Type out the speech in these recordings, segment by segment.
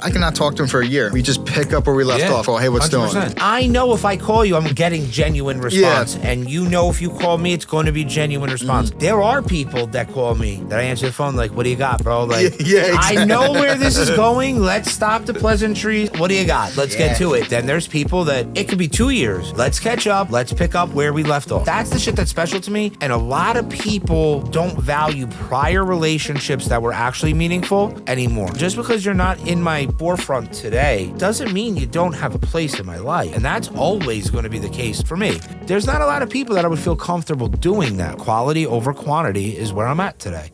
I cannot talk to him for a year. We just pick up where we left off. Oh, hey, what's 100%. doing? I know if I call you, I'm getting genuine response. And you know if you call me, it's going to be genuine response. There are people that call me that I answer the phone like, what do you got, bro? Like, exactly. I know where this is going. Let's stop the pleasantries. What do you got? Let's get to it. Then there's people that it could be 2 years. Let's catch up. Let's pick up where we left off. That's the shit that's special to me. And a lot of people don't value prior relationships that were actually meaningful anymore. Just because you're not in my forefront today doesn't mean you don't have a place in my life. And that's always going to be the case for me. There's not a lot of people that I would feel comfortable doing that. Quality over quantity is where I'm at today.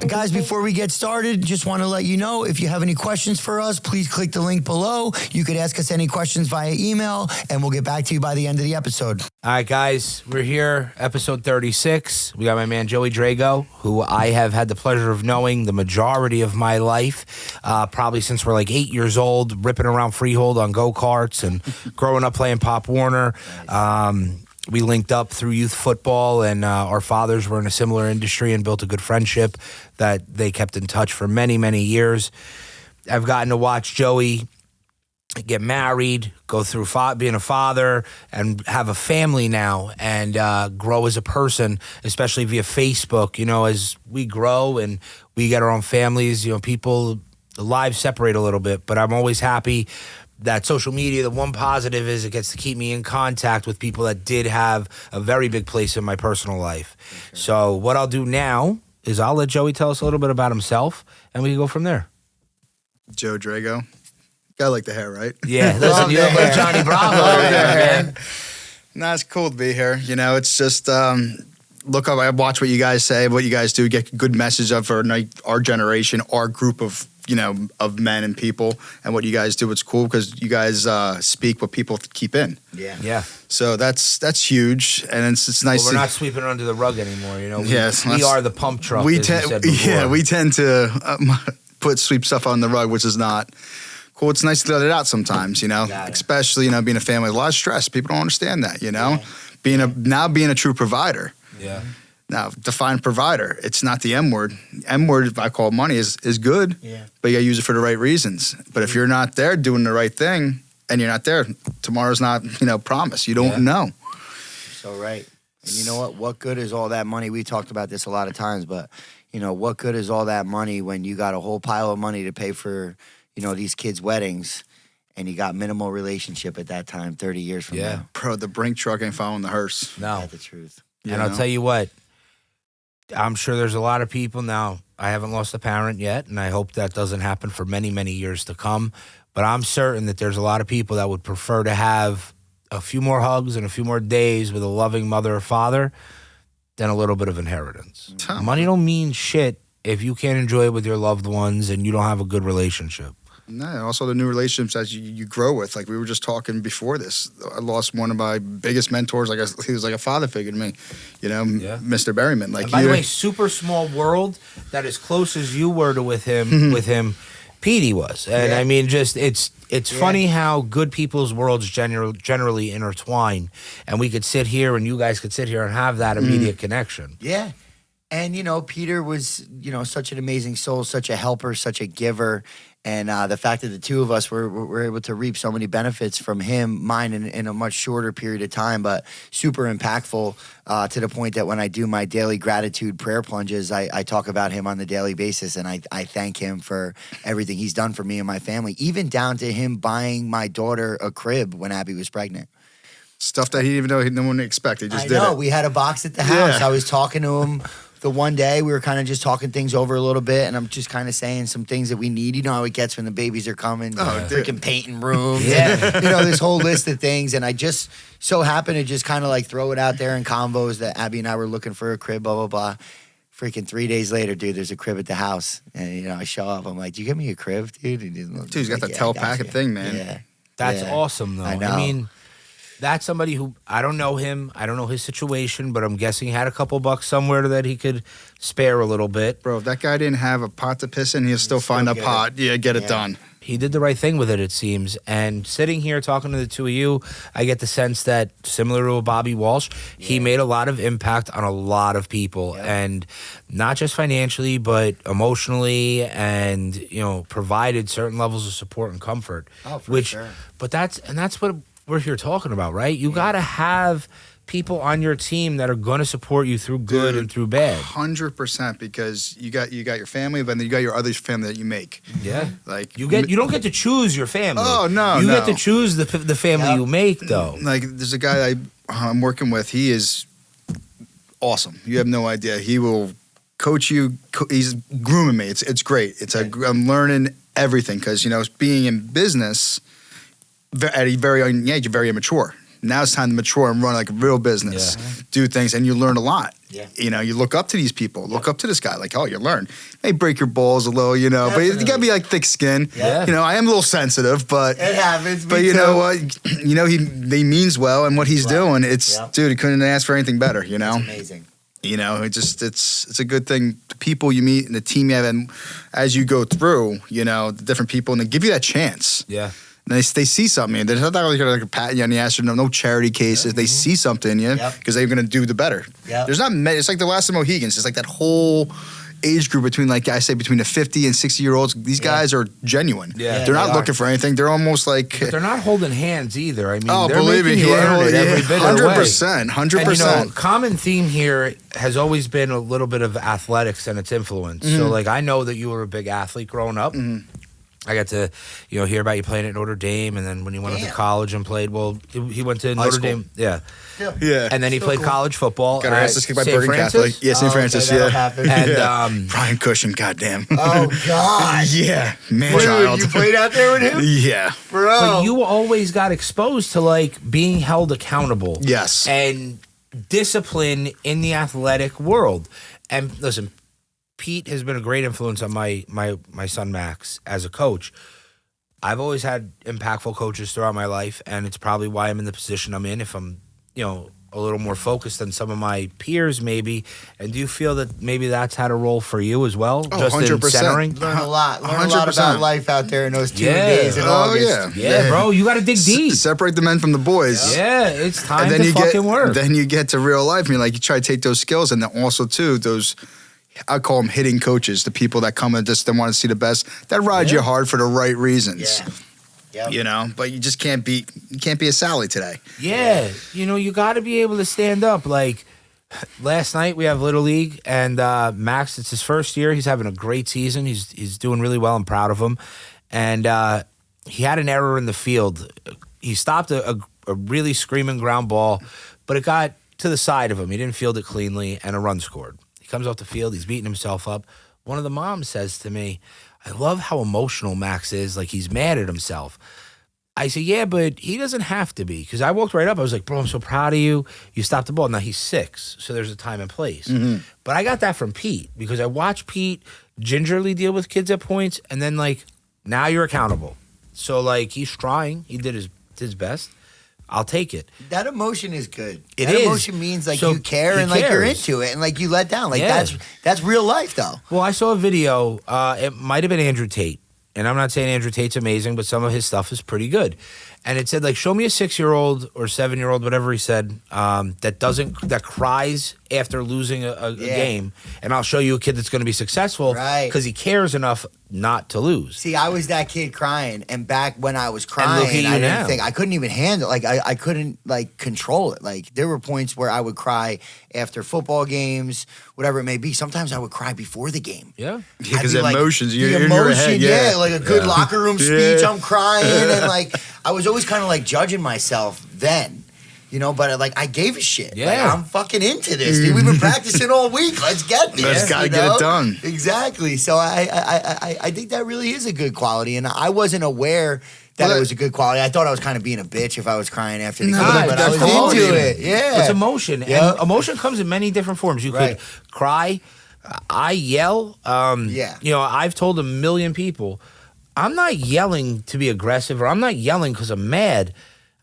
Guys, before we get started, just want to let you know, if you have any questions for us, please click the link below. You could ask us any questions via email, and we'll get back to you by the end of the episode. All right, guys, we're here, episode 36. We got my man, Joey Drago, who I have had the pleasure of knowing the majority of my life, probably since we're like 8 years old, ripping around Freehold on go-karts and growing up playing Pop Warner. We linked up through youth football, and our fathers were in a similar industry and built a good friendship that they kept in touch for many, many years. I've gotten to watch Joey get married, go through being a father, and have a family now, and grow as a person, especially via Facebook. You know, as we grow and we get our own families, you know, the lives separate a little bit, but I'm always happy that social media, the one positive is it gets to keep me in contact with people that did have a very big place in my personal life. Okay. So what I'll do now is I'll let Joey tell us a little bit about himself, and we can go from there. Joe Drago. Gotta like the hair, right? Yeah, listen, you look like Johnny Bravo over there, man. Nah, it's cool to be here. You know, it's just, look up, I watch what you guys say, what you guys do, get a good message of our generation, our group of, you know, of men and people, and what you guys do. It's cool because you guys speak what people keep in. Yeah. So that's huge, and it's nice. Well, we're not sweeping it under the rug anymore. You know, we are the pump truck. We tend to sweep stuff on the rug, which is not cool. It's nice to let it out sometimes. You know, especially being a family, a lot of stress. People don't understand that. You know, being a true provider. Yeah. Now, define provider. It's not the M word. M word, if I call money, is good. Yeah. But you got to use it for the right reasons. But if you're not there doing the right thing, and you're not there, tomorrow's not, promised. You don't know. So right. And you know what? What good is all that money? We talked about this a lot of times, but, what good is all that money when you got a whole pile of money to pay for, these kids' weddings, and you got minimal relationship at that time, 30 years from now? Bro, the brink truck ain't following the hearse. No. That's the truth. And I'll tell you what. I'm sure there's a lot of people now. I haven't lost a parent yet, and I hope that doesn't happen for many, many years to come. But I'm certain that there's a lot of people that would prefer to have a few more hugs and a few more days with a loving mother or father than a little bit of inheritance. Money don't mean shit if you can't enjoy it with your loved ones and you don't have a good relationship. No, also the new relationships as you grow with. Like we were just talking before this. I lost one of my biggest mentors. Like he was like a father figure to me, Mr. Berryman. Like, and by the way, super small world that as close as you were to with him, Petey was. And I mean, just it's funny how good people's worlds generally intertwine. And we could sit here and you guys could sit here and have that immediate connection. Yeah. And, Peter was, such an amazing soul, such a helper, such a giver. And the fact that the two of us were able to reap so many benefits from him, mine in a much shorter period of time, but super impactful to the point that when I do my daily gratitude prayer plunges, I talk about him on the daily basis, and I thank him for everything he's done for me and my family, even down to him buying my daughter a crib when Abby was pregnant. Stuff that he didn't even know no one expected. Just did it. We had a box at the house. I was talking to him the one day. We were kind of just talking things over a little bit, and I'm just kind of saying some things that we need. You know how it gets when the babies are coming, freaking painting rooms, this whole list of things. And I just so happened to just kind of like throw it out there in convos that Abby and I were looking for a crib, blah, blah, blah. Freaking 3 days later, dude, there's a crib at the house. And, I show up. I'm like, "Do you give me a crib, dude?" Dude, he's got the telepacket thing, man. Yeah. That's awesome, though. I know. I mean, that's somebody who, I don't know him, I don't know his situation, but I'm guessing he had a couple bucks somewhere that he could spare a little bit. Bro, if that guy didn't have a pot to piss in, he'll still find a pot. Get it done. He did the right thing with it, it seems. And sitting here talking to the two of you, I get the sense that, similar to Bobby Walsh, he made a lot of impact on a lot of people. Yep. And not just financially, but emotionally, and, provided certain levels of support and comfort. Oh, for sure. But that's what we're here talking about, right? You got to have people on your team that are going to support you through good and through bad. 100%, because you got your family, but then you got your other family that you make. Yeah, like you don't get to choose your family. Oh no, you no. get to choose the family you make, though. Like there's a guy I'm working with. He is awesome. You have no idea. He will coach you. He's grooming me. It's great. I'm learning everything because being in business at a very young age, you're very immature. Now it's time to mature and run like a real business, do things, and you learn a lot. Yeah. You look up to these people, look up to this guy, like, oh, you learn. May break your balls a little, but you gotta be like thick skin. Yeah. I am a little sensitive, but It happens. but you know what? He means well, and what he's doing, it's dude, he couldn't ask for anything better. It's amazing. It's a good thing. The people you meet and the team you have, and as you go through, the different people, and they give you that chance. Yeah. And they see something. They're not like patting you on the ass or no charity cases. They see something in you because they're going to do the better. Yep. There's not many. It's like the last of the Mohegans. It's like that whole age group between between the 50 and 60-year-olds. These guys are genuine. Yeah, they're not they looking for anything. They're almost like. But they're not holding hands either. I mean, Oh, they're believe me, making you earn it every bit of the way. 100%, 100%. And, common theme here has always been a little bit of athletics and its influence. So, I know that you were a big athlete growing up. I got to, hear about you playing at Notre Dame, and then when you went to college and played, he went to Notre Dame, Yeah. and then he played college football. Got our asses kicked by St. Bergen Francis? Catholic. Yeah, St. Francis. that'll Yeah. happen. And Brian Cushing. Goddamn. Oh God. Yeah, man, Dude, child. you played out there with him, Yeah. bro. but you always got exposed to being held accountable. Yes. And discipline in the athletic world. And listen, Pete has been a great influence on my son Max as a coach. I've always had impactful coaches throughout my life, and it's probably why I'm in the position I'm in. If I'm, a little more focused than some of my peers, maybe. And do you feel that maybe that's had a role for you as well? Oh, just 100%. in centering? Learn a lot. Learn a lot 100%. about life out there in those 2 Yeah. days in Oh, August. yeah. Yeah, bro, you got to dig deep. Separate the men from the boys. Yeah, it's time And then to fucking work. Then you get to real life, and you try to take those skills, and then also too those. I call them hitting coaches, the people that come and just want to see the best. That ride you hard for the right reasons. Yeah. Yep. But you just can't be a Sally today. Yeah, you got to be able to stand up. Like last night, we have Little League, and Max, it's his first year. He's having a great season. He's doing really well. I'm proud of him. And he had an error in the field. He stopped a really screaming ground ball, but it got to the side of him. He didn't field it cleanly, and a run scored. He comes off the field. He's beating himself up. One of the moms says to me, I love how emotional Max is. Like, he's mad at himself. I said, yeah, but he doesn't have to be. Because I walked right up. I was like, bro, I'm so proud of you. You stopped the ball. Now, he's 6, so there's a time and place. But I got that from Pete because I watched Pete gingerly deal with kids at points, and then, now you're accountable. So, he's trying. He did his best. I'll take it. That emotion is good. It that is. Emotion means So you care he and you're cares. into it and you let down. Yeah. That's real life though. Well, I saw a video. It might have been Andrew Tate. And I'm not saying Andrew Tate's amazing, but some of his stuff is pretty good. And it said, show me a 6-year-old or 7-year-old, whatever he said, that cries after losing a game, and I'll show you a kid that's going to be successful because he cares enough not to lose. See, I was that kid crying, and back when I was And crying, look at you I now. didn't think I couldn't even handle. I couldn't control it. There were points where I would cry after football games, whatever it may be. Sometimes I would cry before the game. Yeah. Because I'd be emotions, the you're in your emotion, head. like a good locker room speech. Yeah. I'm crying, and I was always kind of judging myself then. But I gave a shit. Yeah. I'm fucking into this, dude. We've been practicing all week. Let's get this. Let's gotta get it done. Exactly. So I think that really is a good quality, and I wasn't aware that it was a good quality. I thought I was kind of being a bitch if I was crying after the game, but I was that's into emotion. it. Yeah. It's emotion. Yep. And emotion comes in many different forms. You Right. could cry. I yell. I've told a million people, I'm not yelling to be aggressive, or I'm not yelling because I'm mad.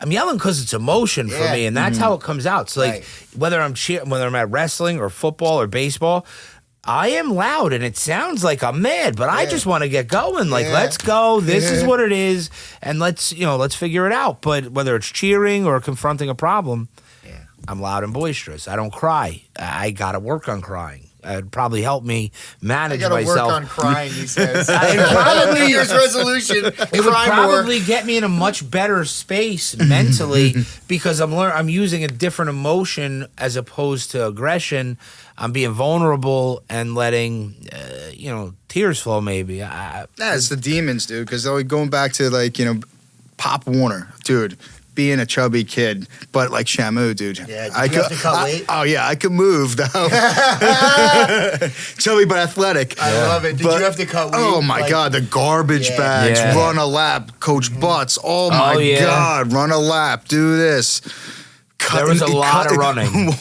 I'm yelling because it's emotion for Yeah. me, and that's how it comes out. So, Right. whether I'm at wrestling or football or baseball, I am loud and it sounds like I'm mad, but I just want to get going. Like, Yeah. let's go. This is what it is. And let's figure it out. But whether it's cheering or confronting a problem, I'm loud and boisterous. I don't cry. I got to work on crying. It'd probably help me manage I gotta myself. work on crying, he says. Probably- New Year's resolution. It would probably get me in a much better space mentally because I'm using a different emotion as opposed to aggression. I'm being vulnerable and letting tears flow. Maybe. Yeah, it's the demons, dude. Because going back to Pop Warner, dude. Being a chubby kid, but like Shamu, dude. Yeah, did you have to cut weight? Oh yeah, I could move though. Chubby but athletic. I love it. Did you have to cut weight? Oh my God, the garbage bags, run a lap, Coach Butts. Oh my God, run a lap, do this. There was a lot of running.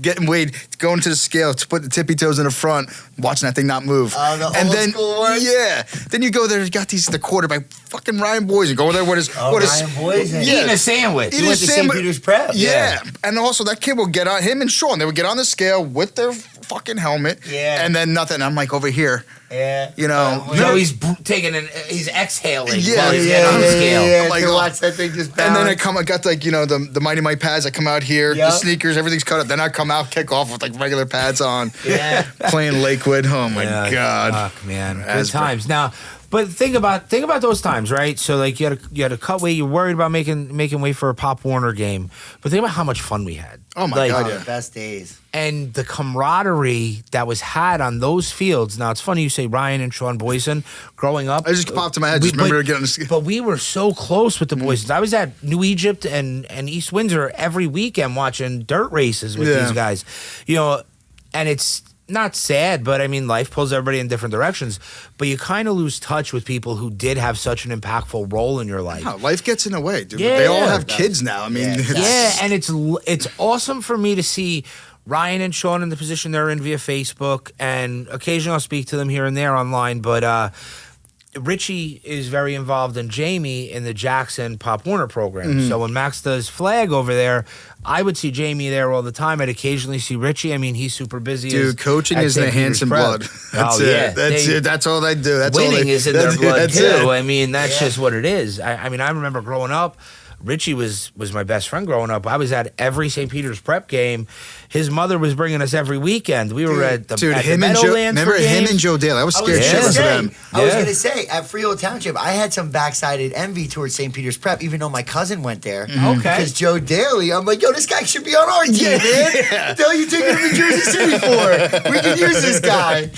Getting weighed, going to the scale, to put the tippy toes in the front, watching that thing not move. The old school one? Yeah. Then you go there, you got the quarterback, fucking Ryan Boysen, going there with his... Ryan Boysen. Eating a sandwich. He went to St. Peter's Prep. Yeah. And also that kid will get on, him and Sean, they would get on the scale with their fucking helmet. Yeah. And then nothing. I'm like, over here. Yeah. He's he's exhaling Yeah, while he's getting on the scale. Yeah, I'm like, to watch that thing just and then bounce. I got the Mighty Mite pads. I come out here, the sneakers, everything's cut up. Then I come out, kick off with like regular pads on. Yeah. Playing Lakewood. Oh my God. Fuck, man. Good times. Now, but think about those times, right? So like you had to cut weight. You're worried about making weight for a Pop Warner game, but think about how much fun we had. Oh my God, The best days. And the camaraderie that was had on those fields. Now, it's funny you say Ryan and Sean Boysen growing up. I just popped in my head. Just remember getting on the scale. But we were so close with the Boysens. I was at New Egypt and East Windsor every weekend watching dirt races with these guys. And it's not sad, but I mean, life pulls everybody in different directions. But you kind of lose touch with people who did have such an impactful role in your life. No, life gets in the way, dude. Yeah. They all have kids now. I mean, And it's awesome for me to see Ryan and Sean in the position they're in via Facebook, and occasionally I'll speak to them here and there online, but Richie is very involved in Jamie in the Jackson Pop Warner program. So when Max does flag over there, I would see Jamie there all the time. I'd occasionally see Richie. I mean, he's super busy. dude, coaching is the Hanson blood. That's it. That's it. That's all they do. That's winning is in their blood too. It. I mean, that's just what it is. I mean, I remember growing up, Richie was my best friend growing up. I was at every St. Peter's Prep game. His mother was bringing us every weekend. We were at the Meadowlands. Remember him and Joe Daly? I was scared shitless of them. I was going to say, at Freehold Township, I had some backsided envy towards St. Peter's Prep, even though my cousin went there. Okay. Because Joe Daly, I'm like, yo, this guy should be on our team, man. What the hell are you taking him to Jersey City for? We can use this guy.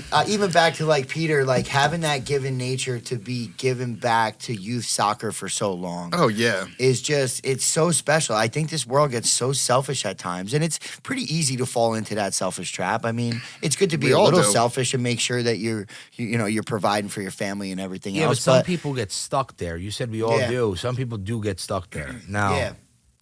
But even back to like Peter, like having that given nature to be given back to youth soccer for so long. Oh yeah, is just, it's so special. I think this world gets so selfish at times, and it's pretty easy to fall into that selfish trap. I mean, it's good to be a little selfish and make sure that you're providing for your family and everything else. But some people get stuck there. You said we all do. Some people do get stuck there. Now,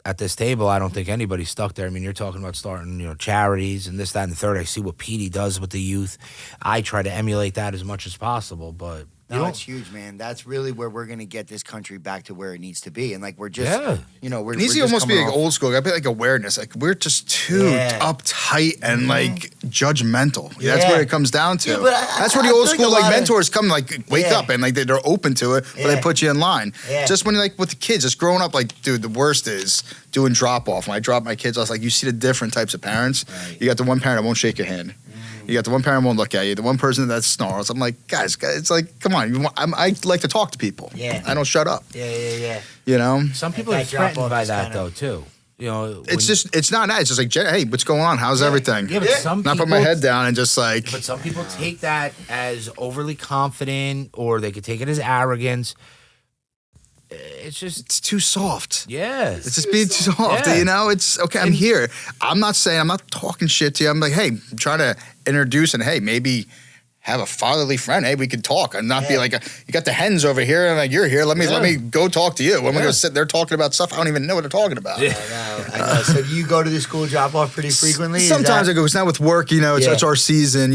at this table, I don't think anybody's stuck there. I mean, you're talking about starting, charities and this, that, and the third. I see what Petey does with the youth. I try to emulate that as much as possible, but it's huge, man. That's really where we're gonna get this country back to where it needs to be. And like we're just, we're it needs to almost be like old school. I feel like awareness. Like we're just too uptight and like judgmental. That's where it comes down to. Yeah, but that's where the old school mentors come. Like wake up and like they're open to it, but they put you in line. Just when like with the kids, just growing up, like dude, the worst is doing drop off. When I drop my kids off, like you see the different types of parents. Right. You got the one parent that won't shake your hand. You got the one parent won't look at you. The one person that snarls. I'm like, guys, it's like, come on. I like to talk to people. Yeah. I don't shut up. Yeah. Some people are threatened by that though too. It's not that. It's just like, hey, what's going on? How's everything? Yeah, but some people, not put my head down and just like. But some people take that as overly confident, or they could take it as arrogance. It's too soft. Yeah. It's just being too soft. Yeah. It's okay. I'm here. I'm not talking shit to you. I'm like, hey, I'm trying to introduce and hey, maybe have a fatherly friend. Hey, we could talk and not be like, you got the hens over here and like, you're here. Let me go talk to you. When we go sit there talking about stuff, I don't even know what they're talking about. Yeah. I know. So do you go to the school drop off pretty frequently? Sometimes I go. It's not with work, it's our season,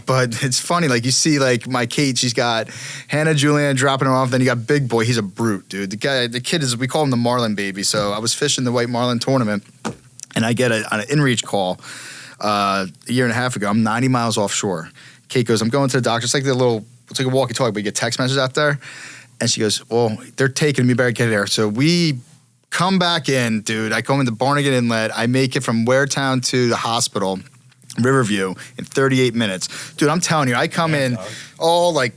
but it's funny. Like you see like my Kate, she's got Hannah, Julianne dropping her off. Then you got Big Boy. He's a brute, dude. The kid is, we call him the Marlin baby. So I was fishing the white Marlin tournament and I get an in-reach call. a year and a half ago. I'm 90 miles offshore. Kate goes, I'm going to the doctor. It's like it's like a walkie-talkie, but you get text messages out there. And she goes, well, they're taking me, better get there. So we come back in, dude. I come into Barnegat Inlet. I make it from Waretown to the hospital, Riverview, in 38 minutes. Dude, I'm telling you, I come in all like,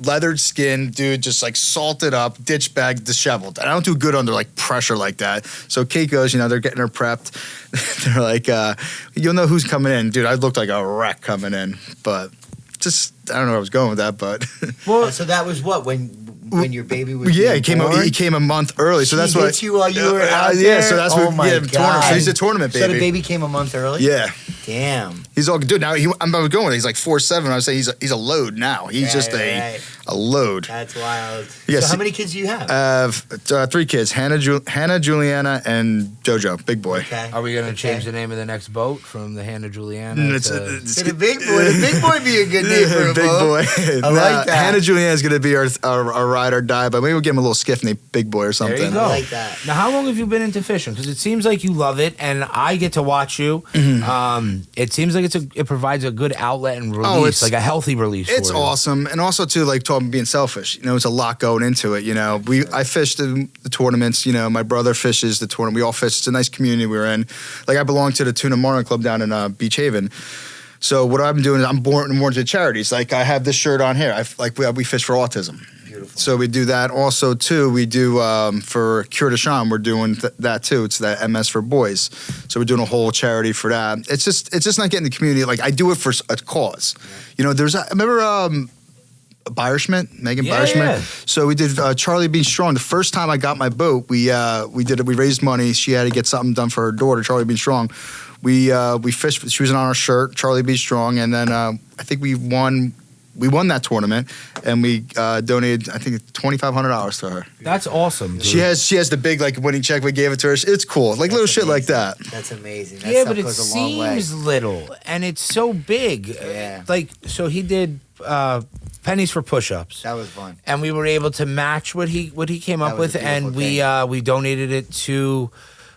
leathered skin, dude, just like salted up, ditch bag, disheveled. And I don't do good under like pressure like that. So Kate goes, they're getting her prepped. They're like, you'll know who's coming in. Dude, I looked like a wreck coming in. But just, I don't know where I was going with that, but. Well, so that was what, when your baby was he born? came a month early, so that's what. Hit you while you were out there? Yeah, so that's what. My Tournament. God. So he's a tournament baby. So the baby came a month early. Yeah. Damn. He's all dude. Now I'm going with. He's like 4'7". I would say he's a load now. He's just a load. That's wild. Yeah, so how many kids do you have? I have 3 kids: Hannah, Juliana, and JoJo, big boy. Okay. Are we going to change the name of the next boat from the Hannah Juliana It's to the big boy. The big boy be a good name for a big boat. boy. I like that. Hannah Juliana is going to be our ride or die, but maybe we'll give him a little skiff named Big Boy or something. There you go. I like that. Now, how long have you been into fishing? Because it seems like you love it, and I get to watch you. It seems like it provides a good outlet and release, like a healthy release. It's for you. awesome, and also too, like talking being selfish. It's a lot going into it. I fished the tournaments. My brother fishes the tournament. We all fish. It's a nice community we're in. Like I belong to the Tuna Marlin Club down in Beach Haven. So what I've been doing is I'm more to charities. Like I have this shirt on here. We fish for autism. Beautiful. So we do that. Also too, we do for Cure de Chambre. We're doing that too. It's that MS for boys. So we're doing a whole charity for that. It's just not getting the community. Like I do it for a cause. I remember. Megan Beyerschmidt. Yeah. So we did Charlie Bean Strong. The first time I got my boat, we raised money. She had to get something done for her daughter, Charlie Bean Strong. We fished. She was on our shirt, Charlie Bean Strong, and then I think we won that tournament, and we donated I think $2,500 to her. That's awesome. Dude. She has the big like winning check we gave it to her. It's cool, like little shit like that. That's amazing. That Yeah, stuff but it goes a long way. seems little, and it's so big. Yeah. So he did pennies for push-ups. That was fun. And we were able to match what he came up was with, a beautiful and we donated it to.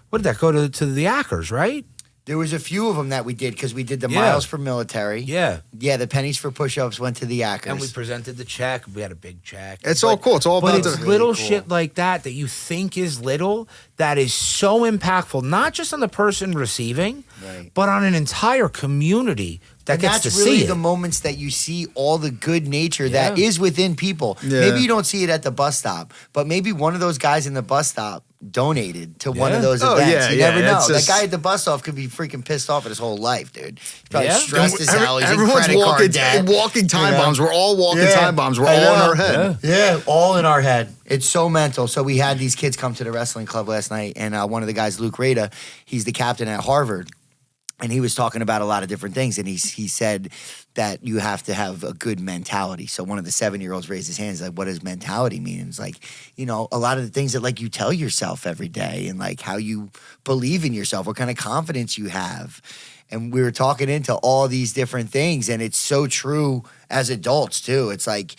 What did that go to the Ackers, right? There was a few of them that we did because we did the Yeah. miles for military. Yeah. Yeah, the pennies for push-ups went to the Ackers. And we presented the check. We had a big check. It's all cool. It's all But about it's the. little cool. shit like that you think is little that is so impactful, not just on the person receiving, Right. but on an entire community that And gets that's to really see the it. moments that you see all the good nature that Yeah. is within people. Yeah. Maybe you don't see it at the bus stop, but maybe one of those guys in the bus stop donated to one of Yeah. those Oh, events. yeah, You yeah, never know. it's That just- guy at the bus stop could be freaking pissed off at his whole life, dude. He's probably Yeah. stressed as hell. He's in Everyone's credit card debt. walking time You know? bombs. We're all walking Yeah, time bombs. We're I all in know. our head. Yeah, all in our head. It's so mental. So we had these kids come to the wrestling club last night, and one of the guys, Luke Rada, he's the captain at Harvard. And he was talking about a lot of different things, and he said that you have to have a good mentality. So one of the 7-year-olds raised his hands, like, what does mentality mean? And it's like, a lot of the things that like you tell yourself every day, and like how you believe in yourself, what kind of confidence you have. And we were talking into all these different things, and it's so true as adults too. It's like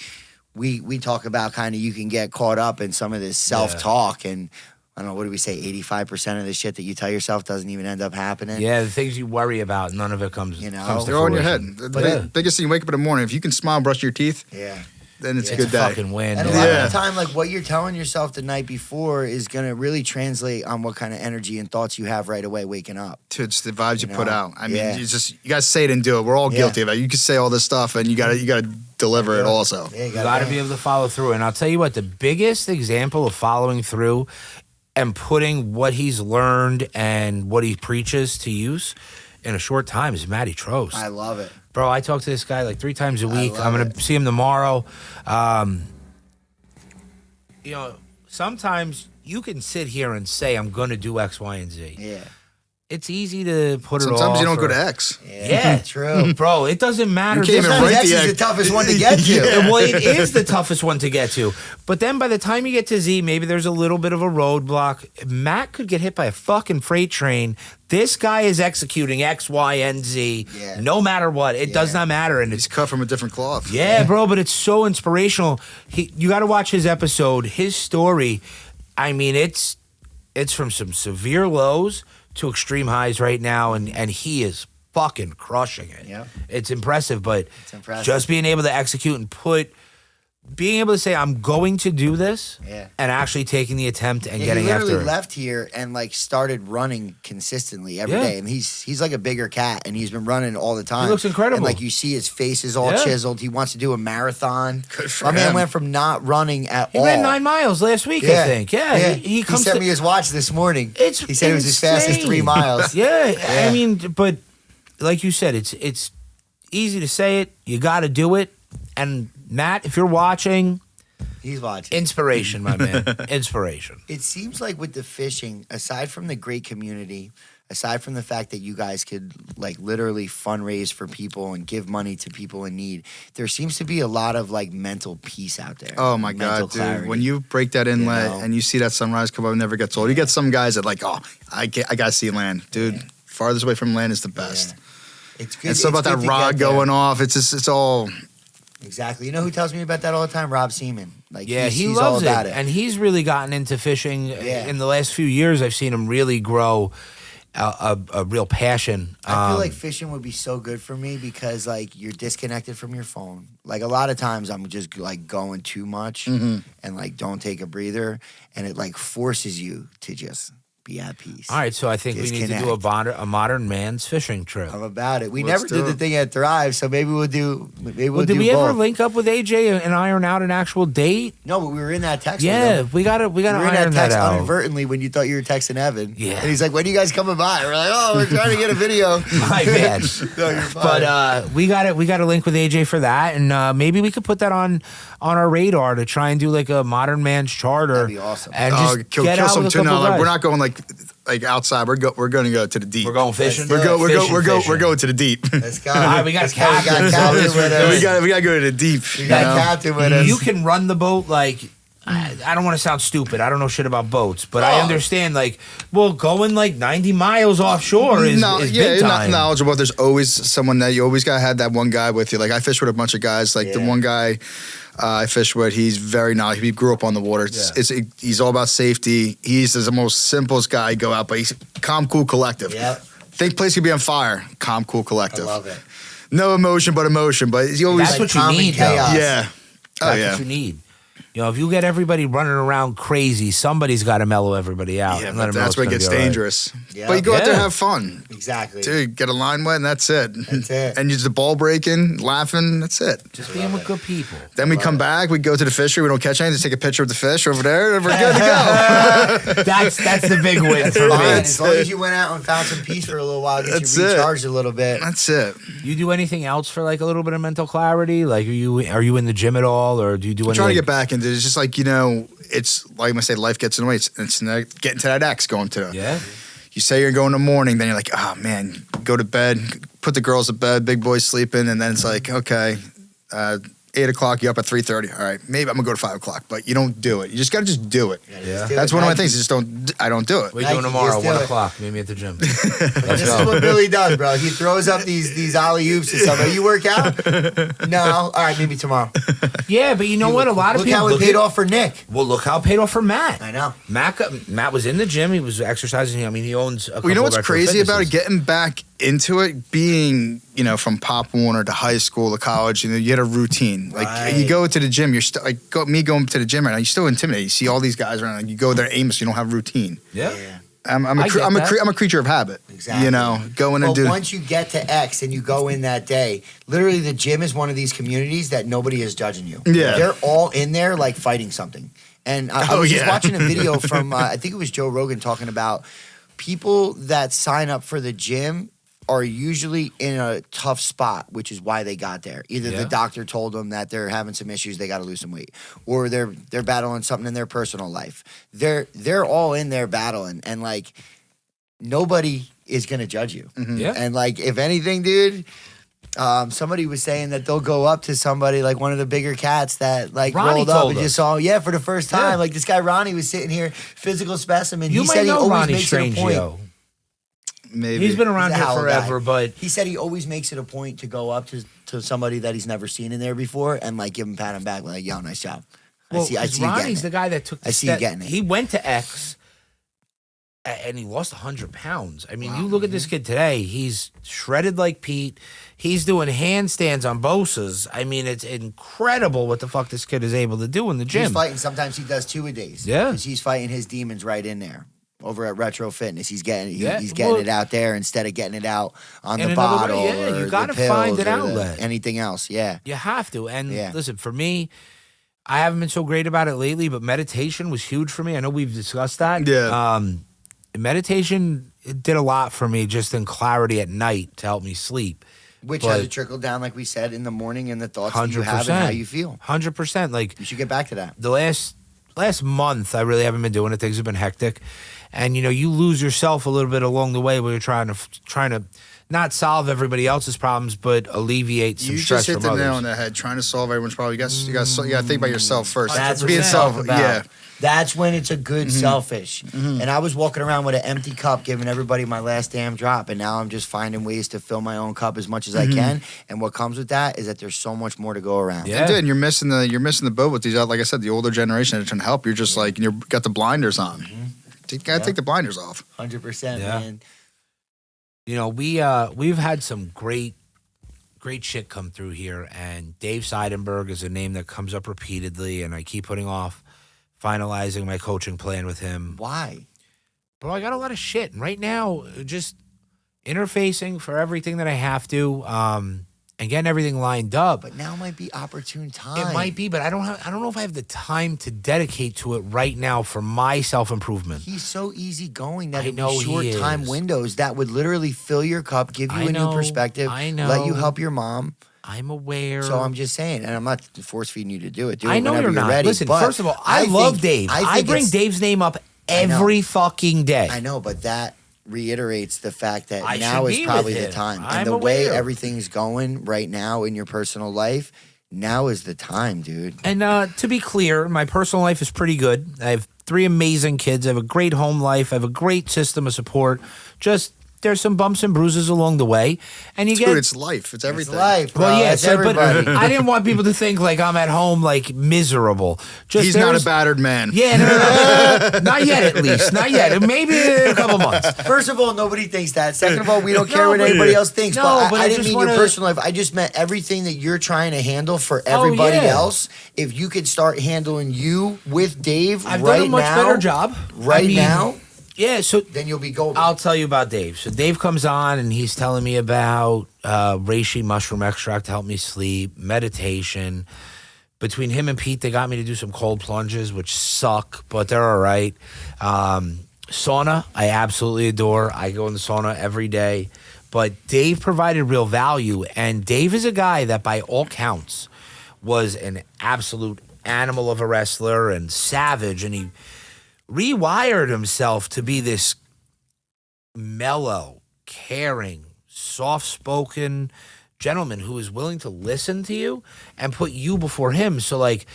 we talk about kind of you can get caught up in some of this self-talk and. I don't know, what do we say? 85% of the shit that you tell yourself doesn't even end up happening. Yeah, the things you worry about, none of it comes. Comes to They're all in your head. fruition. The biggest thing, you wake up in the morning, if you can smile and brush your teeth, Yeah. then it's a It's good a day. fucking win. And a man. lot Yeah. of the time, like what you're telling yourself the night before is going to really translate on what kind of energy and thoughts you have right away waking up. It's the vibes you You put know? out. I mean, Yeah. you gotta say it and do it. We're all Yeah. guilty of it. You can say all this stuff, and you gotta deliver it also. Yeah, You got to be able to follow through. And I'll tell you what, the biggest example of following through and putting what he's learned and what he preaches to use in a short time is Matty Trost. I love it. Bro, I talk to this guy like 3 times a week. love I'm going it. to see him tomorrow. Sometimes you can sit here and say, I'm going to do X, Y, and Z. Yeah. It's easy to put it off. Sometimes you don't go or- to X. Yeah. True. Bro, it doesn't matter. You can't even Sometimes write X the is X. the toughest one to get to. Yeah. Well, it is the toughest one to get to. But then by the time you get to Z, maybe there's a little bit of a roadblock. Matt could get hit by a fucking freight train. This guy is executing X, Y, and Z Yeah. no matter what. It does not matter. And He's it's cut from a different cloth. yeah, bro, but it's so inspirational. You got to watch his episode, his story. I mean, it's from some severe lows to extreme highs right now, and he is fucking crushing it. Yep. It's impressive, but It's impressive. just being able to execute and being able to say, I'm going to do this, Yeah. and actually taking the attempt and Yeah, getting he literally after it. left here and like started running consistently every day. And he's like a bigger cat, and he's been running all the time. He looks incredible. And like you see, his face is all chiseled. He wants to do a marathon. Good for My man him. went from not running at He all. ran 9 miles last week, I think. Yeah, he comes sent to, me his watch this morning. It's he said it was as fast as 3 insane. miles. Yeah, I mean, but like you said, it's easy to say it. You got to do it. And Matt, if you're watching, He's watching. inspiration, my man, inspiration. It seems like with the fishing, aside from the great community, aside from the fact that you guys could like literally fundraise for people and give money to people in need, there seems to be a lot of like mental peace out there. Oh my Mental God, dude! clarity. When you break that inlet know? and you see that sunrise come up, it never gets old. You get some guys that like, oh, I gotta see land, dude. Farthest away from land is the best. It's good. It's about good that to rod get there. going off. It's just, it's all. Exactly. You know who tells me about that all the time? Rob Seaman. Like Yeah, he's he all loves about it. And he's really gotten into fishing. Yeah. In the last few years, I've seen him really grow a real passion. I feel like fishing would be so good for me because like you're disconnected from your phone. Like a lot of times I'm just like going too much and like don't take a breather, and it like forces you to just be at peace. All right, so I think we need to do a modern man's fishing trip. I'm about it. We Let's never do did the it. thing at Thrive, so maybe we'll do. Maybe we'll Did do we both. ever link up with AJ and iron out an actual date? No, but we were in that text. Yeah, with him. we gotta We were in iron that that text out. inadvertently when you thought you were texting Evan. Yeah. And he's like, "When are you guys coming by?" We're like, "Oh, we're trying to get a video." My bad. No, you're fine. But we got to link with AJ for that, and maybe we could put that on our radar to try and do like a modern man's charter. That'd be awesome. And just kill get out some with a tuna. couple Like, guys. we're not going like outside. We're going to go to the deep. We're going fishing. Let's do it. Fishing. We're going to the deep. Let's go. All right, we got Let's go. We got captains, so captain this with is- us. we got to go to the deep. We you got know? captain with us. You can run the boat like. I don't want to sound stupid. I don't know shit about boats, but I Oh. understand. Like, well, going like 90 miles offshore is big you're not time. knowledgeable. There's always someone that you always got to have that one guy with you. Like I fish with a bunch of guys. Like the Yeah. one guy I fish with, he's very knowledgeable. He grew up on the water. He's all about safety. He's the most simplest guy. Go out, but he's calm, cool, collective. Yep. Think place could be on fire. Calm, cool, I collective. love it. No emotion, but emotion. But he always. That's what you calm and need, though. chaos. yeah. Oh That's yeah. what you need. You know, if you get everybody running around crazy, somebody's got to mellow everybody out. Yeah, and let but 'em know that's it's where it gonna gets be all right. dangerous. Yeah. But you go out there and Yeah. have fun. Exactly. Dude, get a line wet and that's it. That's it. And use the ball breaking, laughing, that's it. Just being with good people. Then we come back, we go to the fishery, we don't catch anything, just take a picture of the fish over there, and we're good to go. That's the big win for Fine. me. As long as you went out and found some peace for a little while, get That's you it. recharged a little bit. That's it. You do anything else for like a little bit of mental clarity? Like, are you in the gym at all, or do you do I'm anything? trying to get back into it. It's just like, it's like I say, life gets in the way. It's getting to that X going to. Yeah. You say you're going in the morning, then you're like, oh man, go to bed, put the girls to bed, big boy's sleeping, and then it's like, okay, 8 o'clock, you're up at 3:30. All right, maybe I'm gonna go to 5 o'clock, but you don't do it. You just gotta just do it. Yeah. That's one of my things. I don't do it. What are you doing Nike, tomorrow? just do 1 it. o'clock. Meet me at the gym. This Let's is go. what Billy does, bro. He throws up these alley oops and stuff. Hey, you work out? No. All right, maybe tomorrow. Yeah, but you know what? A lot of Look people how it paid off for Nick. Well, look how it paid off for Matt. I know. Matt was in the gym. He was exercising. I mean, he owns a couple Well, you know what's of retro crazy about it? fitnesses. Getting back into it, being, from Pop Warner to high school to college, you had a routine. Like Right. you go to the gym, you're still me going to the gym right now. You're still intimidated. You see all these guys around. Like, you go there aimless. You don't have routine. Yeah. I'm I get that. a creature of habit. Exactly. Go in and But do. once you get to X and you go in that day, literally the gym is one of these communities that nobody is judging you. Yeah. They're all in there like fighting something. And I Oh, was just yeah. watching a video from, I think it was Joe Rogan talking about people that sign up for the gym are usually in a tough spot, which is why they got there. Either Yeah. the doctor told them that they're having some issues, they got to lose some weight, or they're battling something in their personal life. They're all in there battling, and like nobody is gonna judge you. Yeah. And like if anything, dude, somebody was saying that they'll go up to somebody like one of the bigger cats that like Ronnie rolled up told and us. just saw, for the first time. Yeah. Like this guy Ronnie was sitting here, physical specimen. You He might said he know always Ronnie makes it a point. Strangio. Maybe He's been around He's a here hell of a guy. forever, but He said he always makes it a point to go up to somebody that he's never seen in there before and like give him a pat on the back, like, yo, nice job. I see you Ronnie's getting the it. guy that took the I see you step. getting it. He went to X and he lost 100 pounds. I mean, you look at this kid today, he's shredded like Pete. He's doing handstands on Bosa's. I mean, it's incredible what the fuck this kid is able to do in the gym. He's fighting. Sometimes he does 2-a-days. Yeah. Because he's fighting his demons right in there. Over at Retro Fitness, he's getting Well, it out there instead of getting it out on in the another bottle. way, yeah, or you gotta the find pills an or outlet. anything else. Yeah. You have to. And Yeah. listen, for me, I haven't been so great about it lately, but meditation was huge for me. I know we've discussed that. Yeah. Meditation did a lot for me just in clarity at night to help me sleep. Which But- has to trickle down, like we said, in the morning and the thoughts that you have and how you feel. 100%. Like You should get back to that. the last month, I really haven't been doing it. Things have been hectic. And, you lose yourself a little bit along the way where you're trying to not solve everybody else's problems, but alleviate some You stress just hit from the others. nail on the head. Trying to solve everyone's problem. You got to think about yourself first. That's what Being we self. talk about. Yeah. That's when it's a good selfish. And I was walking around with an empty cup, giving everybody my last damn drop, and now I'm just finding ways to fill my own cup as much as I can. And what comes with that is that there's so much more to go around. Yeah. Dude, you're missing the boat with these. Like I said, the older generation that are trying to help. You're just like you got the blinders on. You gotta take the blinders off. 100%, Yeah. man. We've had some great shit come through here, and Dave Seidenberg is a name that comes up repeatedly, and I keep putting off finalizing my coaching plan with him. Why? Bro, I got a lot of shit, and right now, just interfacing for everything that I have to, and getting everything lined up. But now might be opportune time. It might be, but I don't know if I have the time to dedicate to it right now for my self-improvement. He's so easygoing that I in know he short time is. windows that would literally fill your cup, give you I a know, new perspective, I know. let you help your mom. I'm aware. So I'm just saying, and I'm not force feeding you to do it. Do I it know whenever you're not. ready. Listen, but first of all, I love think- Dave. I think bring it's- Dave's name up I know. every fucking day. I know, but that reiterates the fact that I now should is be probably with the him. time. I'm And the way aware. everything's going right now in your personal life, now is the time, dude. And to be clear, my personal life is pretty good. I have 3 amazing kids. I have a great home life. I have a great system of support. Just there's some bumps and bruises along the way, and you Dude, get. it's life. It's everything. It's life, bro. Well, yeah, That's so, everybody. but I didn't want people to think like I'm at home like miserable. Just He's not a there's- battered man. Yeah, no. Not yet, at least. Not yet. Maybe in a couple months. First of all, nobody thinks that. Second of all, we don't care No, what but- anybody else thinks. No, but but I I didn't just mean wanna- your personal life. I just meant everything that you're trying to handle for everybody yeah. else. If you could start handling you with Dave I've right done a much now, better job. right I mean, now, Yeah, so then you'll be golden. I'll tell you about Dave. So Dave comes on and he's telling me about reishi mushroom extract to help me sleep, meditation. Between him and Pete, they got me to do some cold plunges, which suck, but they're all right. Sauna, I absolutely adore. I go in the sauna every day. But Dave provided real value, and Dave is a guy that, by all counts, was an absolute animal of a wrestler and savage, and he rewired himself to be this mellow, caring, soft-spoken gentleman who is willing to listen to you and put you before him. So, like,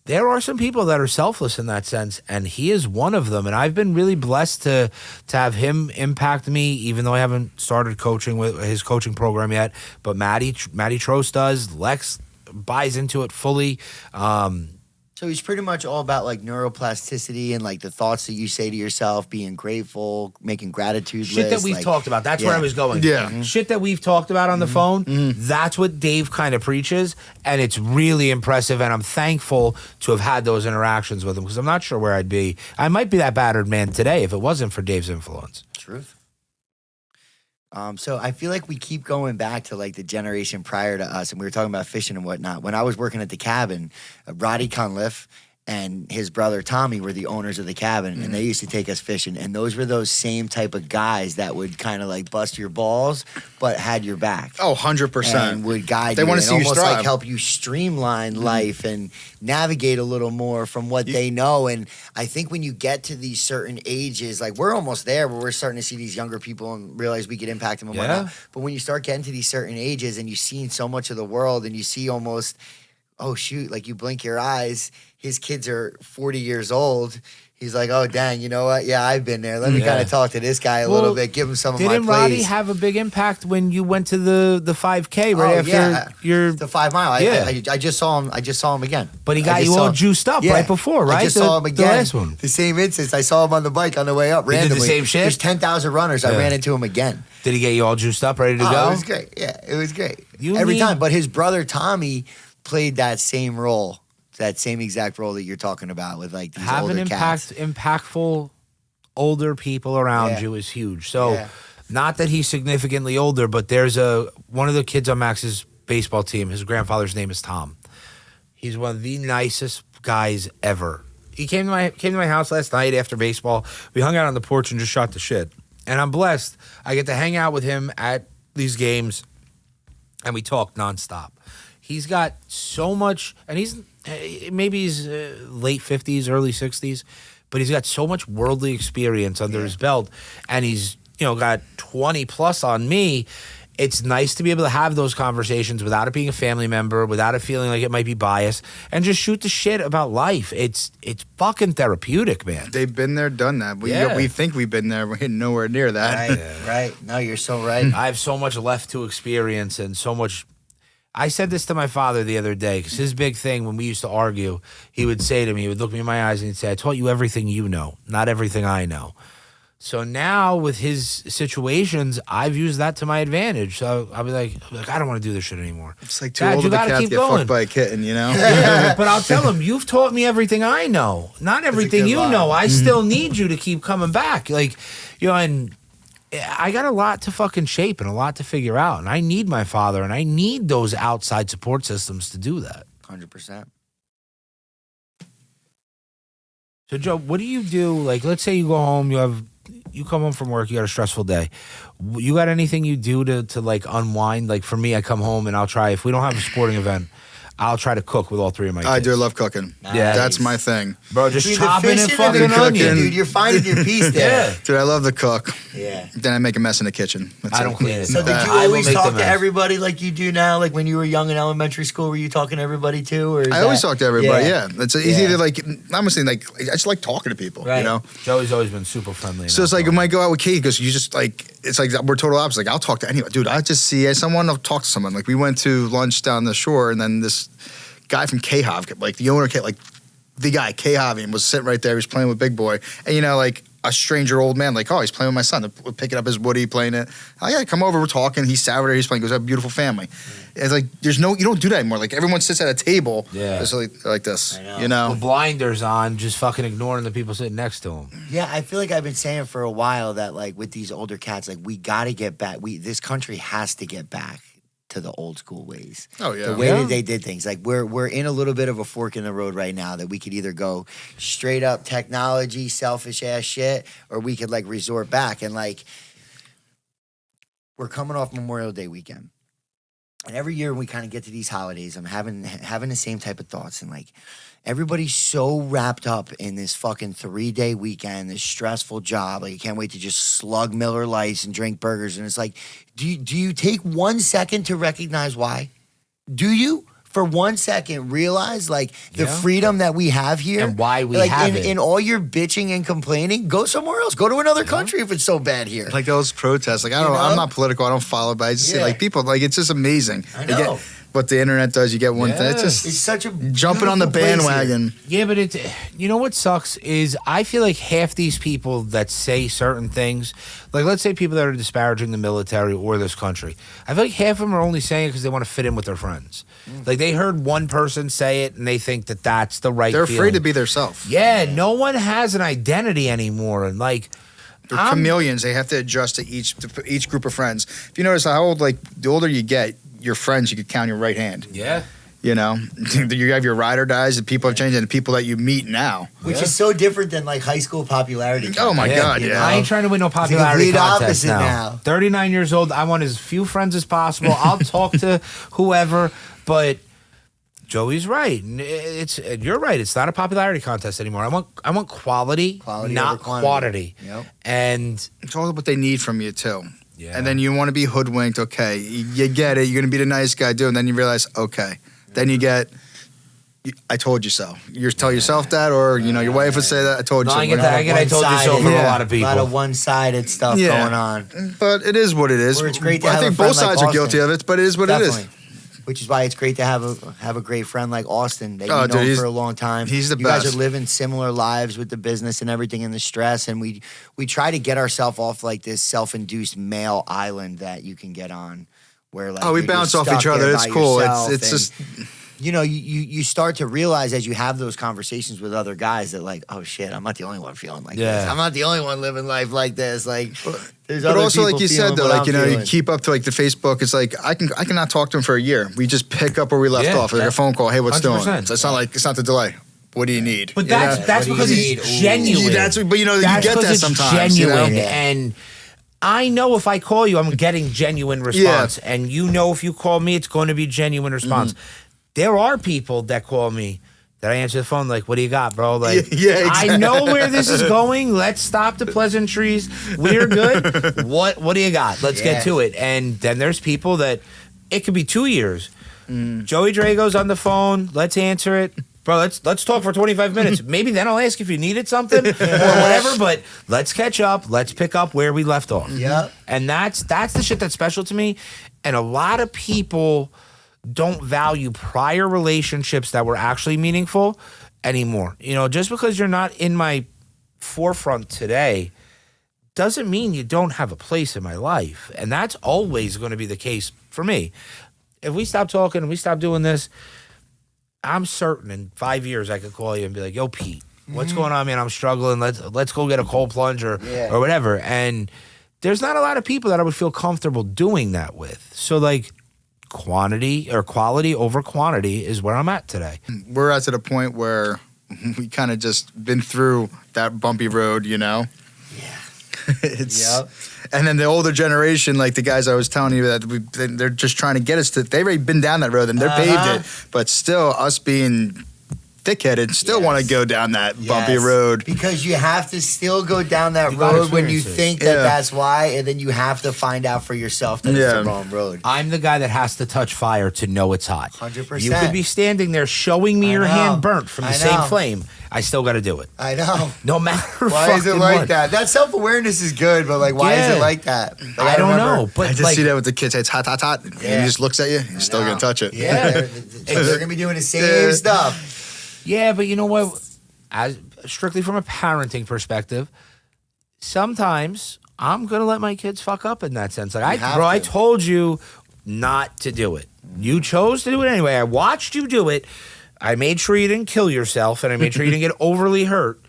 there are some people that are selfless in that sense, and he is one of them. And I've been really blessed to have him impact me, even though I haven't started coaching with his coaching program yet. But Maddie Trost does. Lex buys into it fully. So he's pretty much all about like neuroplasticity and like the thoughts that you say to yourself, being grateful, making gratitude Shit lists. that we've like, talked about. That's where I was going. Yeah. Shit that we've talked about on the phone. That's what Dave kind of preaches. And it's really impressive. And I'm thankful to have had those interactions with him because I'm not sure where I'd be. I might be that battered man today if it wasn't for Dave's influence. Truth. So I feel like we keep going back to like the generation prior to us, and we were talking about fishing and whatnot. When I was working at the cabin, Roddy Cunliffe and his brother Tommy were the owners of the cabin, and they used to take us fishing. And those were those same type of guys that would kind of like bust your balls, but had your back. Oh, 100%. And would guide They you wanna and see you almost like strive. help you streamline life and navigate a little more from what they know. And I think when you get to these certain ages, like we're almost there where we're starting to see these younger people and realize we could impact them and whatnot. But when you start getting to these certain ages and you've seen so much of the world and you see almost oh shoot, like you blink your eyes, his kids are 40 years old. He's like, oh, dang, you know what? Yeah, I've been there. Let me kind of talk to this guy a little bit, give him some of my plays. Didn't Roddy have a big impact when you went to the 5K right after your the 5 mile? Yeah. I just saw him again. But he got you all juiced up right before, right? I just saw him again. The last one. The same instance. I saw him on the bike on the way up randomly. He did the same shit? There's 10,000 runners. I ran into him again. Did he get you all juiced up, ready to go? It was great. Yeah, it was great. Every time. But his brother, Tommy, played that same role. That same exact role that you're talking about with like these older cats. Impactful older people around you is huge. So not that he's significantly older, but there's one of the kids on Max's baseball team, his grandfather's name is Tom. He's one of the nicest guys ever. He came to my house last night after baseball. We hung out on the porch and just shot the shit. And I'm blessed. I get to hang out with him at these games and we talk nonstop. He's got so much, and he's late 50s, early 60s, but he's got so much worldly experience under his belt, and he's got 20 plus on me. It's nice to be able to have those conversations without it being a family member, without it feeling like it might be biased, and just shoot the shit about life. It's fucking therapeutic, man. They've been there, done that. We think we've been there. We're nowhere near that. Right. No, you're so right. I have so much left to experience and so much. I said this to my father the other day because his big thing when we used to argue, he would say to me, he would look me in my eyes and he'd say, I taught you everything you know, not everything I know. So now with his situations, I've used that to my advantage. So I'll be like, I don't want to do this shit anymore. It's like too old of a cat to get fucked by a kitten, Yeah, but I'll tell him, you've taught me everything I know, not everything you know. I still need you to keep coming back. And I got a lot to fucking shape and a lot to figure out. And I need my father and I need those outside support systems to do that. 100%. So, Joe, what do you do? Like, let's say you go home, you come home from work, you got a stressful day. You got anything you do to like unwind? Like for me, I come home and I'll try, if we don't have a sporting event, I'll try to cook with all three of my kids. I do love cooking. Nice. Yeah, that's my thing. Bro, just chopping and fucking onion. Dude, you're finding your piece there. Dude, I love to cook. Yeah. Then I make a mess in the kitchen. I don't clean it. So did you always talk to everybody like you do now? Like when you were young in elementary school, were you talking to everybody too? Or I always talk to everybody, It's either like, I'm saying like, I just like talking to people, right. you know? Joey's always been super friendly. So it's like when I go out with Kate, because you just like, it's like we're total opposite. Like I'll talk to anyone. Dude, I just see someone, I'll talk to someone. Like we went to lunch down the shore and then this guy from K-Hov, like the owner, like the guy, K-Hov, was sitting right there. He was playing with Big Boy. And, like a stranger old man, like, oh, he's playing with my son. They're picking up his Woody, playing it. Oh, yeah, come over, we're talking. He's Saturday, he's playing. He goes, I have a beautiful family. It's like, you don't do that anymore. Like everyone sits at a table. Yeah. Just like this, I know. With blinders on, just fucking ignoring the people sitting next to him. Yeah, I feel like I've been saying for a while that like with these older cats, like we got to get back. This country has to get back to the old school ways. Oh yeah. The way that they did things. Like we're in a little bit of a fork in the road right now that we could either go straight up technology, selfish ass shit, or we could like resort back. And like we're coming off Memorial Day weekend. And every year when we kind of get to these holidays, I'm having the same type of thoughts. And like everybody's so wrapped up in this fucking 3-day weekend, this stressful job. Like you can't wait to just slug Miller Lights and drink burgers. And it's like, do you take 1 second to recognize why? Do you? For 1 second, realize like the freedom that we have here and why we like, have it. In all your bitching and complaining, go somewhere else. Go to another country if it's so bad here. Like those protests. Like I'm not political. I don't follow, but I just see like people. Like it's just amazing. I know. What the internet does, you get one thing. It's such a jumping on the bandwagon. Yeah, but you know what sucks is I feel like half these people that say certain things, like let's say people that are disparaging the military or this country, I feel like half of them are only saying it because they want to fit in with their friends. Like they heard one person say it and they think that that's the right They're feeling. afraid to be themselves. Yeah, no one has an identity anymore. And like, they're chameleons. They have to adjust to each group of friends. If you notice how old, like the older you get, your friends you could count your right hand. Yeah. You know, you have your ride or dies, and people have changed, and the people that you meet now, which is so different than like high school popularity. Oh my God! You know? I ain't trying to win no popularity contest now. now. 39 years old. I want as few friends as possible. I'll talk to whoever, but Joey's right. You're right. It's not a popularity contest anymore. I want quality not quantity. Yep. And it's all what they need from you too. Yeah. And then you want to be hoodwinked. Okay, you get it. You're gonna be the nice guy, and then you realize, okay. Then you get I told you so. You tell yourself that, or your wife would say that. I told you No, so. I get that. I get I told you so from a lot of A people. lot of one-sided stuff going on. But it is what it is. Where it's great to I have think a friend both sides like are guilty Austin. of it, but it is what it is. Which is why it's great to have a great friend like Austin that Oh, you know dude, for a long time. he's the you guys best. are living similar lives with the business and everything and the stress, and we try to get ourselves off like this self-induced male island that you can get on, where like we you're bounce off stuck each other. there It's by cool. yourself It's and, just. you start to realize as you have those conversations with other guys that like, oh shit, I'm not the only one feeling like this. I'm not the only one living life like this. Like, there's But other also, people like you feeling said, though, what like I'm you feeling. keep up to like the Facebook. It's like I cannot talk to him for a year. We just pick up where we left Yeah, off, like a phone call. Hey, what's 100%. doing? So it's not the delay. What do you need? But You know? that's What do because you it's need? genuine. But you That's get 'cause that it's sometimes. genuine, Yeah. and I know if I call you, I'm getting genuine response, and you know if you call me, it's going to be genuine response. There are people that call me that I answer the phone like, "What do you got, bro?" Like, Yeah, exactly. I know where this is going. Let's stop the pleasantries. We're good. What do you got? Let's get to it. And then there's people that it could be 2 years. Joey Drago's on the phone. Let's answer it. Bro, let's talk for 25 minutes. Maybe then I'll ask if you needed something or whatever, but let's catch up. Let's pick up where we left off. Yeah. And that's the shit that's special to me. And a lot of people don't value prior relationships that were actually meaningful anymore. Just because you're not in my forefront today doesn't mean you don't have a place in my life. And that's always going to be the case for me. If we stop talking and we stop doing this, I'm certain in 5 years I could call you and be like, "Yo, Pete, what's going on, man? I'm struggling. Let's go get a cold plunge or whatever." And there's not a lot of people that I would feel comfortable doing that with. So like quantity over quantity is where I'm at today. We're at to the point where we kind of just been through that bumpy road, Yeah. And then the older generation, like the guys I was telling you that they're just trying to get us to. They've already been down that road and they're paved it, but still, us being thick-headed, still want to go down that bumpy road. Because you have to still go down that You gotta road when you experience it. think that that's why, and then you have to find out for yourself that it's the wrong road. I'm the guy that has to touch fire to know it's hot. 100%. You could be standing there showing me your know. hand burnt from the I same know. flame. I still got to do it. I know. No matter Why is it fucking like what. that? That self-awareness is good, but like, why is it like that? Like, I don't remember- know. But I just like, see that with the kids. It's hot, hot, hot. And he just looks at you. He's still going to touch it. Yeah, they're going to be doing the same stuff. yeah, but you know what? As strictly from a parenting perspective, sometimes I'm gonna let my kids fuck up in that sense. Like I told you not to do it. You chose to do it anyway. I watched you do it. I made sure you didn't kill yourself, and I made sure you didn't get overly hurt.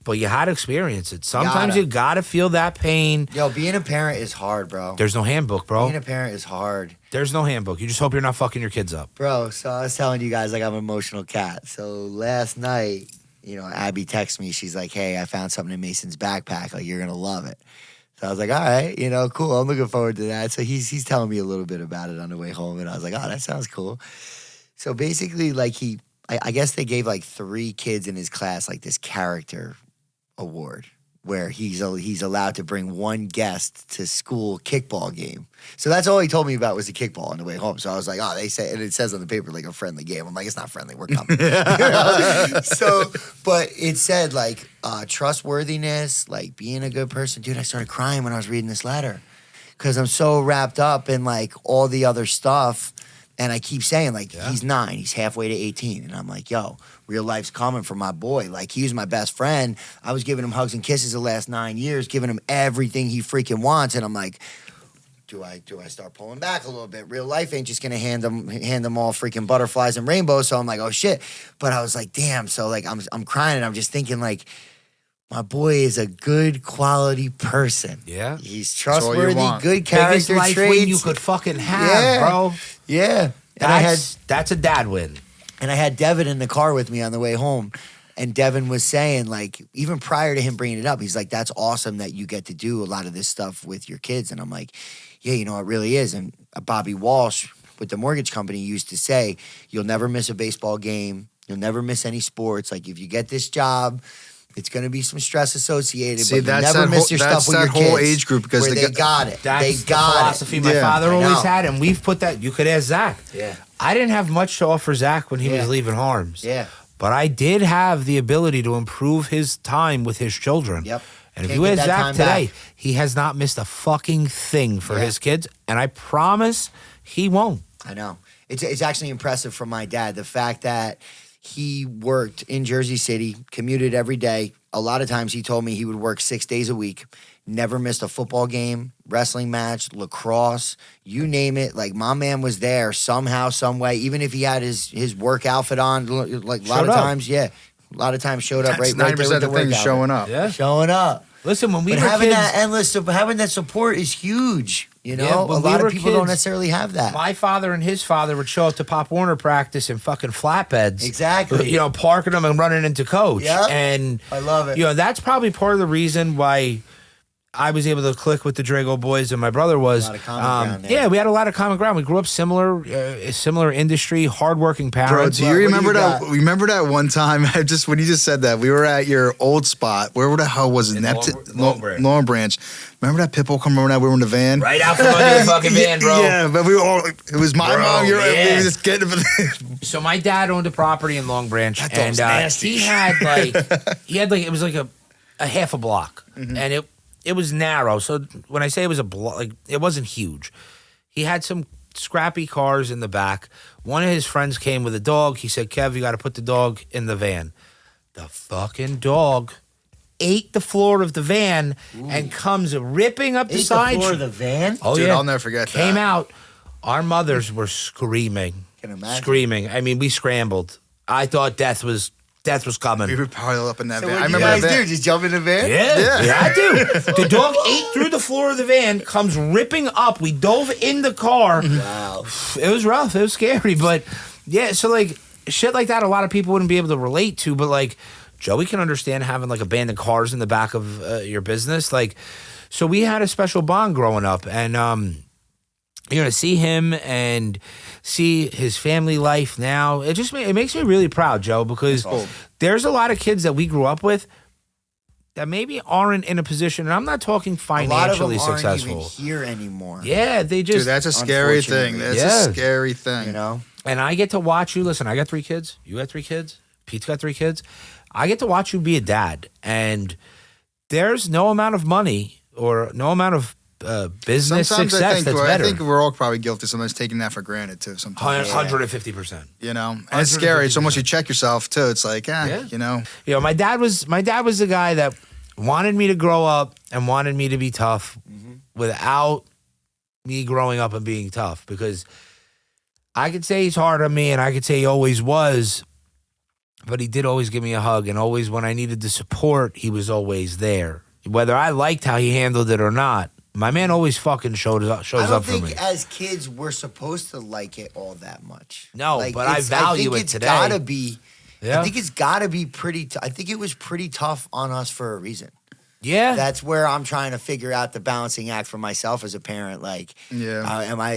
But you had to experience it. Sometimes you gotta feel that pain. Yo, being a parent is hard, bro. There's no handbook, bro. Being a parent is hard. There's no handbook. You just hope you're not fucking your kids up. Bro, so I was telling you guys, like, I'm an emotional cat. So last night, Abby texted me. She's like, "Hey, I found something in Mason's backpack. Like, you're going to love it." So I was like, all right, cool. I'm looking forward to that. So he's telling me a little bit about it on the way home. And I was like, oh, that sounds cool. So basically, like, I guess they gave, like, 3 kids in his class, like, this character award where he's allowed to bring 1 guest to school kickball game. So that's all he told me about was the kickball on the way home. So I was like, oh, they say, and it says on the paper like a friendly game. I'm like, it's not friendly. We're coming. So, but it said like trustworthiness, like being a good person. Dude, I started crying when I was reading this letter because I'm so wrapped up in like all the other stuff. And I keep saying, like, he's 9. He's halfway to 18. And I'm like, yo, real life's coming for my boy. Like, he was my best friend. I was giving him hugs and kisses the last 9 years, giving him everything he freaking wants. And I'm like, do I start pulling back a little bit? Real life ain't just going to hand them all freaking butterflies and rainbows. So I'm like, oh, shit. But I was like, damn. So, like, I'm crying and I'm just thinking, like, my boy is a good quality person. Yeah. He's trustworthy, good Biggest character life traits. win you could fucking have, bro. Yeah. And That's a dad win. And I had Devin in the car with me on the way home. And Devin was saying, like, even prior to him bringing it up, he's like, that's awesome that you get to do a lot of this stuff with your kids. And I'm like, yeah, it really is. And Bobby Walsh with the mortgage company used to say, you'll never miss a baseball game. You'll never miss any sports. Like, if you get this job, It's going to be some stress associated. See, but that's you never that miss whole- your that's stuff with that your whole kids, age group because where they they got- got it. That's They the got philosophy it. my Yeah. father I always know. had, and we've put that. You could ask Zach. Yeah. I didn't have much to offer Zach when he Yeah. was leaving Harms. Yeah. But I did have the ability to improve his time with his children. Yep. And if Can't you get ask that Zach time today, back. he has not missed a fucking thing for Yeah. his kids. And I promise he won't. I know. It's actually impressive from my dad. The fact that he worked in Jersey City, commuted every day. A lot of times he told me he would work 6 days a week, never missed a football game, wrestling match, lacrosse, you name it. Like my man was there somehow, some way, even if he had his work outfit on, like a lot Showed of up. times, yeah. A lot of times showed up That's right there 90% with of the the work things outfit. showing up. Yeah. Showing up. Listen, when we But were having kids, that endless, having that support is huge. You know, Yeah, a when we lot were of people don't kids, necessarily have that. my father and his father would show up to Pop Warner practice in fucking flatbeds. Exactly. You know, parking them and running into coach. Yep. And I love it. You know, that's probably part of the reason why I was able to click with the Drago boys and my brother was. A lot of common ground there. Yeah, we had a lot of common ground. We grew up similar industry, hardworking Bro, parents. do you What do you remember that? got? Remember that one time? When you just said that, we were at your old spot. Where the hell was it? In Long Branch. Long Branch. Remember that pitbull come over that we were in the van? Right out from under the fucking van, bro. Yeah, but we were all. It was my Bro, mom. We yeah. were just getting. So my dad owned a property in Long Branch, That and dog's nasty. he had like it was like a half a block, and it was narrow. So when I say it was a block, like it wasn't huge. He had some scrappy cars in the back. One of his friends came with a dog. He said, "Kev, you got to put the dog in the van." The fucking dog ate the floor of the van and comes ripping up the Ate side. the floor of the van? Oh Dude, yeah, I'll never forget that. Came out. Our mothers were screaming. Can imagine. Screaming. I mean, we scrambled. I thought death was coming. We were piled up in that So van. what I did you remember guys that van. do? Just jump in the van? Yeah, I do. The dog ate through the floor of the van, comes ripping up. We dove in the car. Wow. It was rough. It was scary, but yeah. So like shit like that, a lot of people wouldn't be able to relate to. But like Joey can understand having like abandoned cars in the back of your business. Like, so we had a special bond growing up, and you know, to see him and see his family life now, it makes me really proud, Joe, because there's a lot of kids that we grew up with that maybe aren't in a position, and I'm not talking A lot of them financially aren't successful. even here anymore. Yeah, they just Dude, that's a scary thing. Unfortunately. That's Yeah. a scary thing. You know? and I get to watch you. Listen, I got 3 kids. You got 3 kids. Pete's got 3 kids. I get to watch you be a dad, and there's no amount of money or no amount of business Sometimes success that's I better. think we're all probably guilty. Sometimes taking that for granted too. Sometimes, 150%. you know, and it's scary. It's almost you check yourself too. It's like, Yeah. you know, You know, my dad was the guy that wanted me to grow up and wanted me to be tough without me growing up and being tough, because I could say he's hard on me and I could say he always was, but he did always give me a hug, and always when I needed the support, he was always there. Whether I liked how he handled it or not, my man always fucking shows I up don't for think me. as kids we're supposed to like it all that much. No, but I it's- value think it it's today. Gotta be. Yeah. I think it's gotta be pretty. I think it was pretty tough on us for a reason. Yeah. That's where I'm trying to figure out the balancing act for myself as a parent. Like, Yeah. am I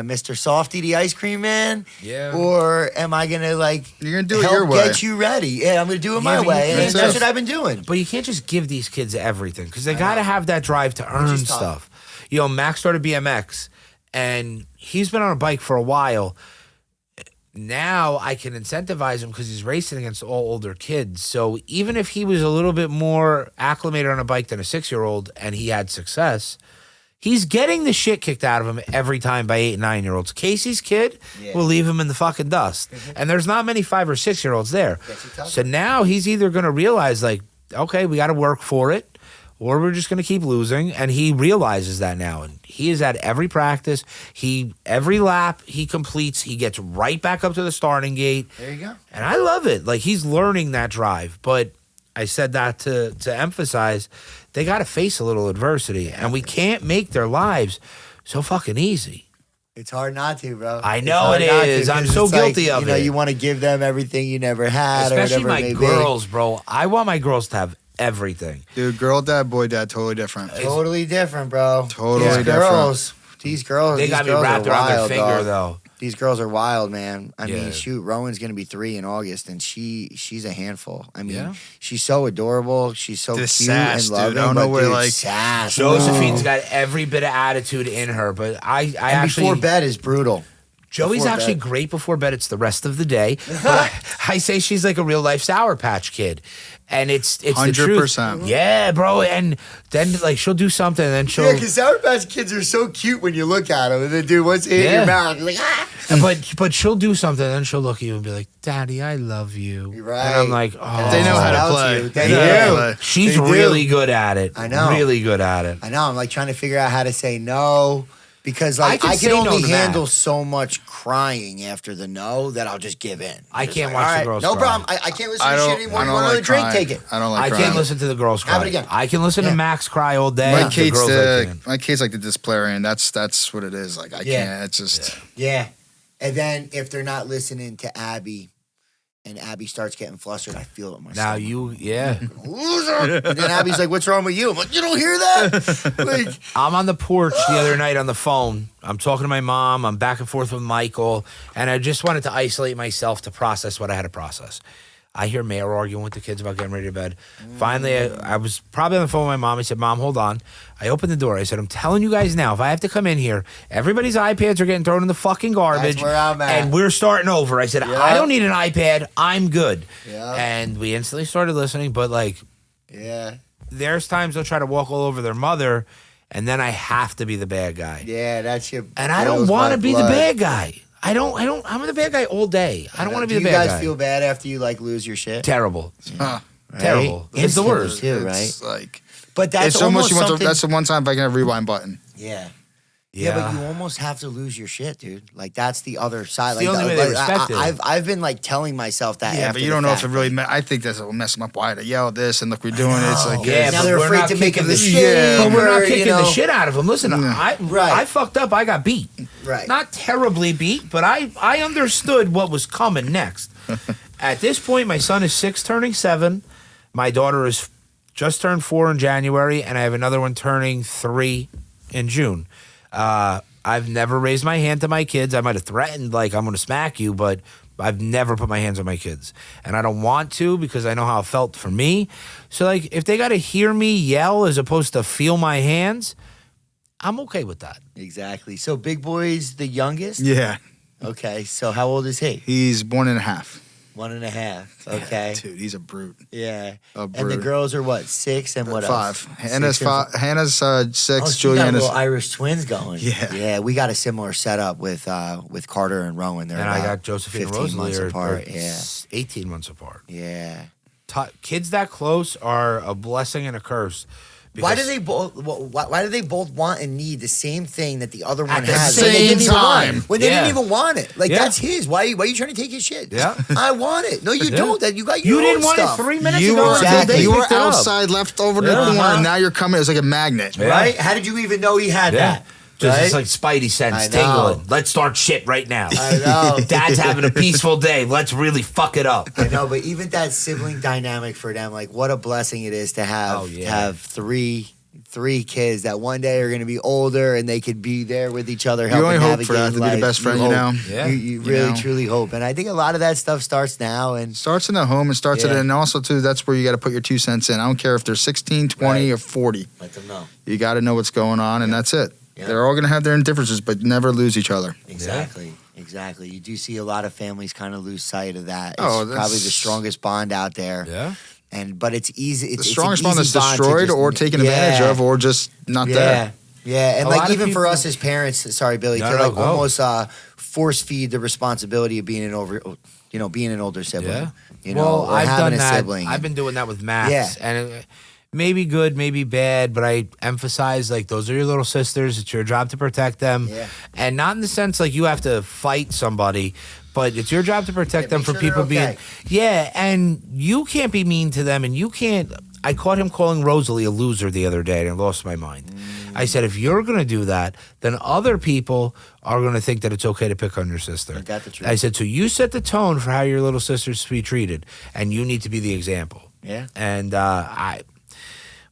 Mr. Softy, the ice cream man? Yeah. Or am I gonna like You're gonna do it help your way. get you ready? Yeah, I'm gonna do it my but you way, and can't that's just- what I've been doing. But you can't just give these kids everything, because they I got to know. have that drive to earn is tough. stuff. You know, Max started BMX, and he's been on a bike for a while. Now I can incentivize him because he's racing against all older kids. So even if he was a little bit more acclimated on a bike than a 6-year-old and he had success, he's getting the shit kicked out of him every time by 8 and 9-year-olds. Casey's kid Yeah. will leave him in the fucking dust. And there's not many 5 or 6-year-olds there. Gets you tougher. So now he's either going to realize, like, okay, we got to work for it, or we're just going to keep losing. And he realizes that now. And he is at every practice. Every lap he completes, he gets right back up to the starting gate. There you go. And I love it. Like, he's learning that drive. But I said that to emphasize they got to face a little adversity. And we can't make their lives so fucking easy. It's hard not to, bro. I It's know hard it not to, is. I'm 'cause so it's like, guilty of You know, it. you want to give them everything you never had, Especially or my whatever it may girls, bro. I want my girls to have everything. Dude, girl dad, boy dad, totally different. be. Totally different, bro. Totally These different. girls. These girls. They these got me girls wrapped are around their wild, finger, dog. though. These girls are wild, man. I Yeah. mean, shoot, Rowan's gonna be 3 in August, and she's a handful. I mean, Yeah. she's so adorable. She's so This cute sass, and dude. loving. I don't know but where, dude, like, sass. Josephine's Oh. got every bit of attitude in her, but I And actually before bed is brutal. Joey's before actually bed. great before bed. It's the rest of the day. But I say she's like a real life Sour Patch Kid. And it's the truth. 100%. Yeah, bro. And then like she'll do something and then she'll Yeah, because Sour Patch Kids are so cute when you look at them, and then dude, once they hit Yeah. your mouth, you're like, ah. but she'll do something and then she'll look at you and be like, Daddy, I love you. Right. And I'm like, oh. They know how to Out play. you. They They know how to do. play. She's They do. really good at it. I know. Really good at it. I know. I'm like trying to figure out how to say no because like I I can can say no only to Matt. handle so much crying after the no that I'll just give in. I Just can't like, watch the all girls No cry. problem. I can't listen I to don't. shit anymore. I You don't want another like drink? crying. Take it. I don't like I crying. can't listen to the girls cry. Have it again. I can listen to Yeah. Max cry all day. My The Kate's girls I can't. my Kate's like the disciplinarian. That's what it is. Like I Yeah. can't. It's just. Yeah. And then if they're not listening to Abby and Abby starts getting flustered, I feel it in my Now stomach. you, yeah. Loser. And then Abby's like, what's wrong with you? I'm like, you don't hear that? Like, I'm on the porch the other night on the phone. I'm talking to my mom. I'm back and forth with Michael. And I just wanted to isolate myself to process what I had to process. I hear Mayor arguing with the kids about getting ready to bed. Finally, I was probably on the phone with my mom. I said, Mom, hold on. I opened the door. I said, I'm telling you guys now, if I have to come in here, everybody's iPads are getting thrown in the fucking garbage. That's where I'm at. And we're starting over. I said, Yeah. I don't need an iPad. I'm good. Yeah. And we instantly started listening. But like, yeah. there's times they'll try to walk all over their mother, and then I have to be the bad guy. Yeah, that's your. And I don't boils want to my be the blood. bad guy. I'm the bad guy all day. I don't want to be the bad guy. Do you guys feel bad after you like lose your shit? Terrible. Huh. Right? Terrible. It's the Instantly, worst. too, right? It's like. But that's It's almost you want to, something. that's the one time if I can have a rewind button. Yeah. Yeah. Yeah, but you almost have to lose your shit, dude. Like that's the other side. It's the like, only way they like, respect it. I've been like telling myself that. Yeah, after but you the don't know if fact. it really. I think that's what mess them up. Why to yell this and look, we're doing it. It's like Yeah, now but they're we're afraid not to make a kicking the- mistake. Yeah. But we're not or, kicking you know, the shit out of them. Listen, Right. I fucked up. I got beat. Right. Not terribly beat, but I understood what was coming next. At this point, my son is 6 turning 7. My daughter is just turned 4 in January, and I have another one turning 3 in June. I've never raised my hand to my kids. I might have threatened, like, I'm going to smack you, but I've never put my hands on my kids. And I don't want to because I know how it felt for me. So, like, if they got to hear me yell as opposed to feel my hands, I'm okay with that. Exactly. So Big Boy's the youngest. Yeah, Okay. So how old is he? he's 1.5. 1.5. Okay. Dude, he's a brute. Yeah. A And the brute. girls are what? 6 and what 5. else? Hannah's 6 and 5. Hannah's 6. Oh, so you got Juliana's. little Irish twins going. Yeah. Yeah, we got a similar setup with Carter and Rowan. They're And I about got Josephine and 15 Rosalie months are apart. Yeah. 18 months apart. Yeah. Kids that close are a blessing and a curse. Why do because- they both? Why do they both want and need the same thing that the other one the has? same when they didn't even want time. it? When they Yeah. didn't even want it, like Yeah. that's his. Why are you trying to take his shit? Yeah. I want it. No, you Yeah. don't. That you got You your didn't own want stuff. it 3 minutes You ago. were, until Exactly. they you were picked it up. outside, left over to Yeah. the corner, and now you're coming. It's like a magnet. Yeah. right? How did you even know he had Yeah. that? Just Right? it's like Spidey sense I know. tingling. Let's start shit right now. I know. Dad's having a peaceful day. Let's really fuck it up. I know, but even that sibling dynamic for them, like what a blessing it is to have Oh, yeah. to have three kids that one day are going to be older and they could be there with each other. You helping only hope navigate for that to be the life. best friend, you hope. know? Yeah. You You really know? truly hope, and I think a lot of that stuff starts now. And Starts in the home and starts Yeah. it, and also too, that's where you got to put your 2 cents in. I don't care if they're 16, 20, Right. or 40. let them know You got to know what's going on, and that's it. Yeah. They're all going to have their differences, but never lose each other. exactly. Exactly. You do see a lot of families kind of lose sight of that. It's Oh, probably that's- the strongest bond out there. Yeah. But it's easy. It's The strongest it's an bond that's easy bond to destroyed just- or taken advantage Yeah. of or just not Yeah. there. Yeah, and A like lot of even for people- us as parents, sorry Billy, No, to no, like go. almost force feed the responsibility of being an older sibling. Yeah. You know, Well, or I've having done a that. sibling. I've been doing that with Max. Yeah. And it may be good, maybe bad, but I emphasize like those are your little sisters. It's your job to protect them. Yeah. And not in the sense like you have to fight somebody, but it's your job to protect Yeah, them make for sure people they're being. Yeah. And you can't be mean to them, and you can't. I caught him calling Rosalie a loser the other day, and I lost my mind. I said, if you're going to do that, then other people are going to think that it's okay to pick on your sister. Ain't that the truth? I said, so you set the tone for how your little sister's to be treated, and you need to be the example. Yeah. And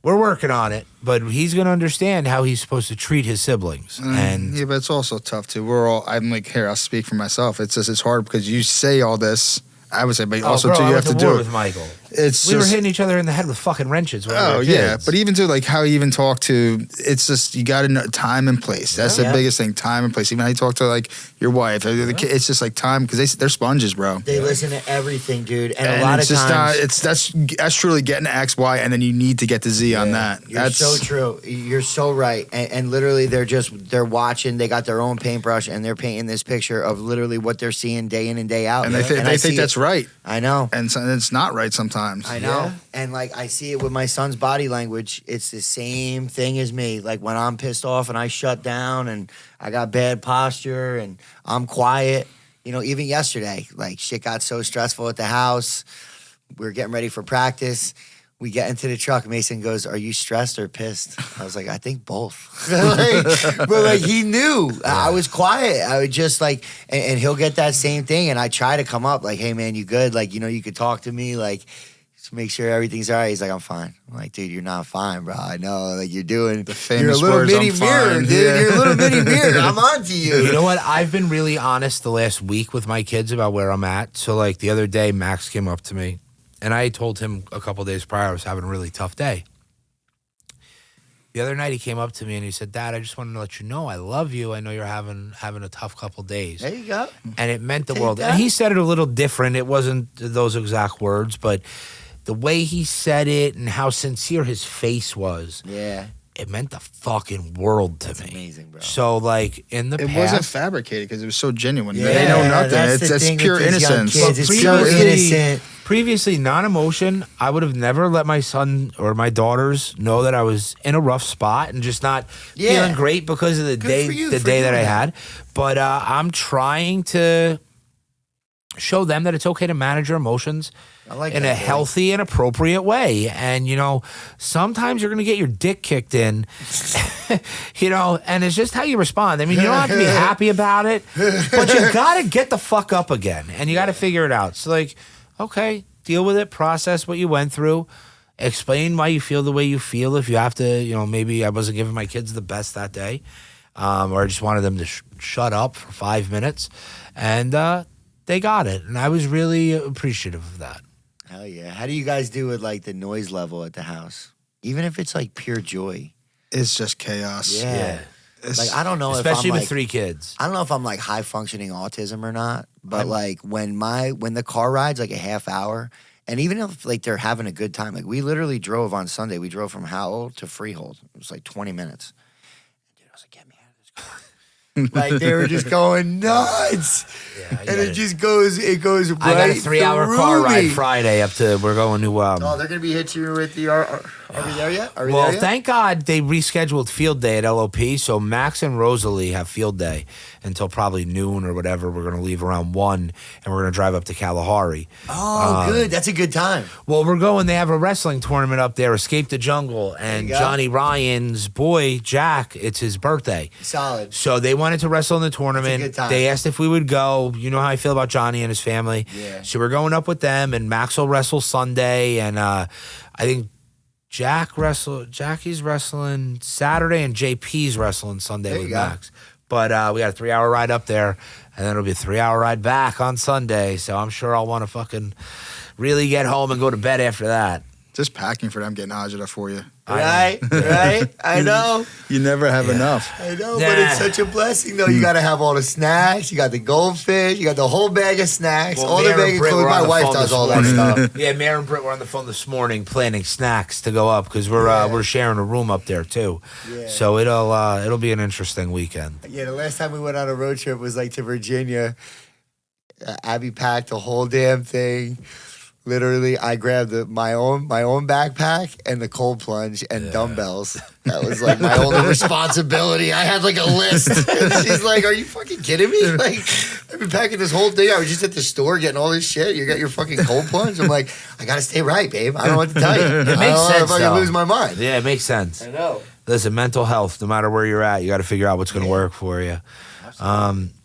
we're working on it, but he's going to understand how he's supposed to treat his siblings. And yeah, but it's also tough too. I'm like, here, I'll speak for myself. It's just, it's hard because you say all this. I would say, but also bro, too, I you went have to war do it. with Michael. We were hitting each other in the head with fucking wrenches. When we were yeah, kids. but even to like how you even talk to, it's just you got to know time and place. That's the biggest thing, time and place. Even how you talk to like your wife, or the kid, it's just like time because they're sponges, bro. They listen to everything, dude, and a And lot it's of just times that's truly getting to X, Y, and then you need to get to Z on that. You're so true. You're so right. And literally, they're watching. They got their own paintbrush, and they're painting this picture of literally what they're seeing day in and day out. And they think that's right. I know. And so it's not right sometimes. I know. Yeah. And like I see it with my son's body language. It's the same thing as me. Like when I'm pissed off and I shut down and I got bad posture and I'm quiet. You know, even yesterday, like shit got so stressful at the house. We were getting ready for practice. We get into the truck. Mason goes, "Are you stressed or pissed?" I was like, "I think both." But like he knew I was quiet. I would just like, and he'll get that same thing. And I try to come up like, "Hey man, you good? Like, you know, you could talk to me. Like, just make sure everything's all right." He's like, "I'm fine." I'm like, "Dude, you're not fine, bro. I know. Like you're doing the famous you're a little words, mini I'm mirror, fine. dude. Yeah. You're a little mini mirror. I'm on to you." You know what? I've been really honest the last week with my kids about where I'm at. So like the other day, Max came up to me. And I told him a couple days prior I was having a really tough day. The other night he came up to me and he said, "Dad, I just wanted to let you know I love you. I know you're having a tough couple days." There you go. And it meant the Take world. that. And he said it a little different. It wasn't those exact words, but the way he said it and how sincere his face was, Yeah. it meant the fucking world to me. Amazing, bro. So like in the It past, wasn't fabricated because it was so genuine. Yeah, They know nothing. that's the It's thing pure with these young innocence. kids. It's so previously- innocent. Previously, non-emotion, I would have never let my son or my daughters know that I was in a rough spot and just not feeling great because of the Good day for you the for day that I doing had. But I'm trying to show them that it's okay to manage your emotions I like in that, a boy. healthy and appropriate way. And, you know, sometimes you're going to get your dick kicked in, you know, and it's just how you respond. I mean, you don't have to be happy about it, but you got to get the fuck up again and you got to figure it out. So, like, okay, deal with it, process what you went through, explain why you feel the way you feel. If you have to, you know, maybe I wasn't giving my kids the best that day, or I just wanted them to shut up for 5 minutes, and they got it. And I was really appreciative of that. Hell yeah. How do you guys do with like the noise level at the house? Even if it's like pure joy. It's just chaos. Yeah. It's- Like I don't know Especially if I'm with like 3 kids. I don't know if I'm like high functioning autism or not, but like when the car ride's like a half hour, and even if like they're having a good time, like we literally drove on Sunday. We drove from Howell to Freehold. It was like 20 minutes. Dude, I was like, "Get me out of this car." Like they were just going nuts. Yeah, And it just goes right I got a 3-hour car through ride me. Friday up to, we're going to, Oh, they're gonna be hitting you with the. Are we there yet? Are we well, there yet? thank God they rescheduled field day at LOP. So Max and Rosalie have field day until probably noon or whatever. We're going to leave around 1 and we're going to drive up to Kalahari. Oh, good. That's a good time. Well, we're going, they have a wrestling tournament up there, Escape the Jungle. And you go. Johnny Ryan's boy, Jack, it's his birthday. Solid. So they wanted to wrestle in the tournament. good time. They asked if we would go. You know how I feel about Johnny and his family. Yeah. So we're going up with them, and Max will wrestle Sunday, and I think Jackie's wrestling Saturday, and JP's wrestling Sunday There you with go. Max. But we got a 3-hour ride up there, and then it'll be a 3-hour ride back on Sunday. So I'm sure I'll want to fucking really get home and go to bed after that. Just packing for them getting agita for you. Right? I know. You never have enough. I know, but it's such a blessing, though. You got to have all the snacks. You got the goldfish. You got the whole bag of snacks. Well, all the Mary bag and of Britt clothes. were on My the wife phone does this all that morning. stuff. Yeah, Mary and Britt were on the phone this morning planning snacks to go up because we're sharing a room up there too. Yeah. So it'll be an interesting weekend. Yeah, the last time we went on a road trip was like to Virginia. Abby packed the whole damn thing. Literally, I grabbed my own backpack and the cold plunge and dumbbells. That was like my only responsibility. I had like a list. And she's like, "Are you fucking kidding me? Like, I've been packing this whole thing. I was just at the store getting all this shit. You got your fucking cold plunge." I'm like, "I gotta stay right, babe. I don't know what to tell you. It I makes don't sense, know if I though. can lose my mind." Yeah, it makes sense. I know. Listen, mental health, no matter where you're at, you got to figure out what's going to work for you.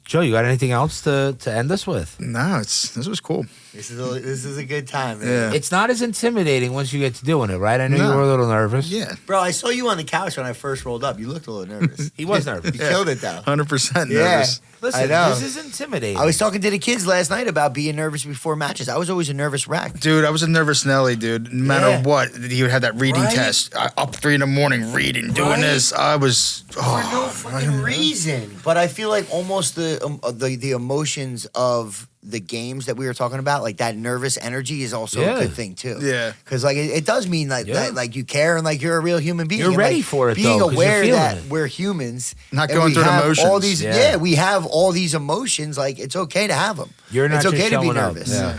Joe, you got anything else to end us with? No, this was cool. This is a good time, man. Yeah. It's not as intimidating once you get to doing it, right? I know you No. were a little nervous. Yeah. Bro, I saw you on the couch when I first rolled up. You looked a little nervous. He was nervous. You killed it, though. 100% Yeah. nervous. Listen, I know. this is intimidating. I was talking to the kids last night about being nervous before matches. I was always a nervous wreck. Dude, I was a nervous Nelly, dude. No matter Yeah. what, he would have that reading Right? test. Up 3 a.m, reading, doing Right? this. I was For no fucking reason. But I feel like almost the emotions of the games that we were talking about, like that nervous energy, is also Yeah. a good thing too. Yeah. Because like it does mean like Yeah. that, like you care and like you're a real human being. You're And, ready like, for it, being though, 'cause you're aware feeling that it. we're humans, Not and going we through the have motions. All these, Yeah. we have all these emotions. Like it's okay to have them. You're not It's just okay to be showing up. nervous. Yeah.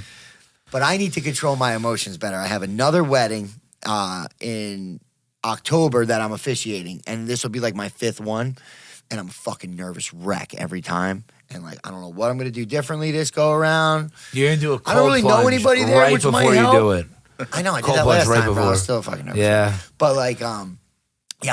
But I need to control my emotions better. I have another wedding in October that I'm officiating, and this will be like my 5th one. And I'm a fucking nervous wreck every time. And like I don't know what I'm gonna do differently this go around. You're gonna do a cold I don't really know plunge anybody there, right which might before you help. do it. I know I did Cold that plunge last right time, bro. I was before. still fucking nervous. Yeah. But like, yeah,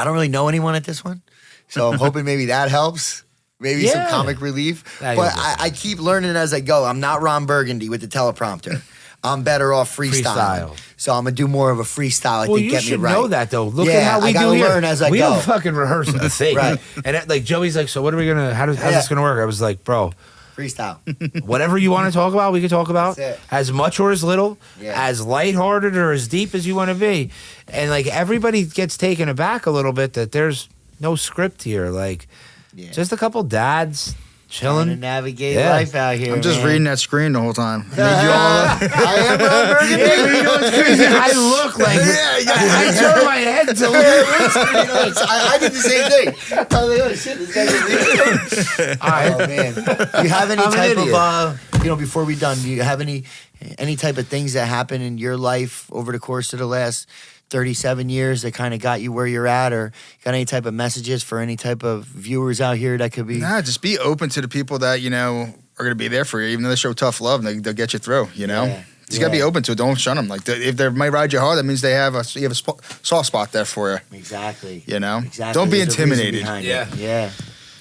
I don't really know anyone at this one, so I'm hoping maybe that helps. Maybe some Yeah. comic relief. That But is I keep learning as I go. I'm not Ron Burgundy with the teleprompter. I'm better off freestyle. Freestyle. So I'm gonna do more of a freestyle. I Well, think you get me should right. know that though. Look Yeah, at how we I do gotta here. learn as I we go. don't fucking rehearse a thing. Right. And like Joey's like, so what are we gonna? How's Yeah. this gonna work? I was like, bro, Freestyle. whatever you want to talk about, we can talk about. That's it. As much or as little, Yeah. as lighthearted or as deep as you want to be. And like everybody gets taken aback a little bit that there's no script here. Like Yeah. just a couple dads Trying to chilling. navigate Yeah. life out here. I'm just man. reading that screen the whole time. Need you all I am Ron Burgundy. I look like I turn my head to look. I did the same thing. I was like, oh shit, this guy's a Oh man, do you have any I'm an type idiot. of before we're done? Do you have any type of things that happen in your life over the course of the last 37 years that kind of got you where you're at, or got any type of messages for any type of viewers out here that could be? Nah, just be open to the people that, are going to be there for you. Even though they show tough love, they'll get you through, Yeah. You got to be open to it. Don't shun them. Like, if they might ride you hard, that means you have a soft spot there for you, Exactly. Don't be There's a reason intimidated. behind it. Yeah. Yeah.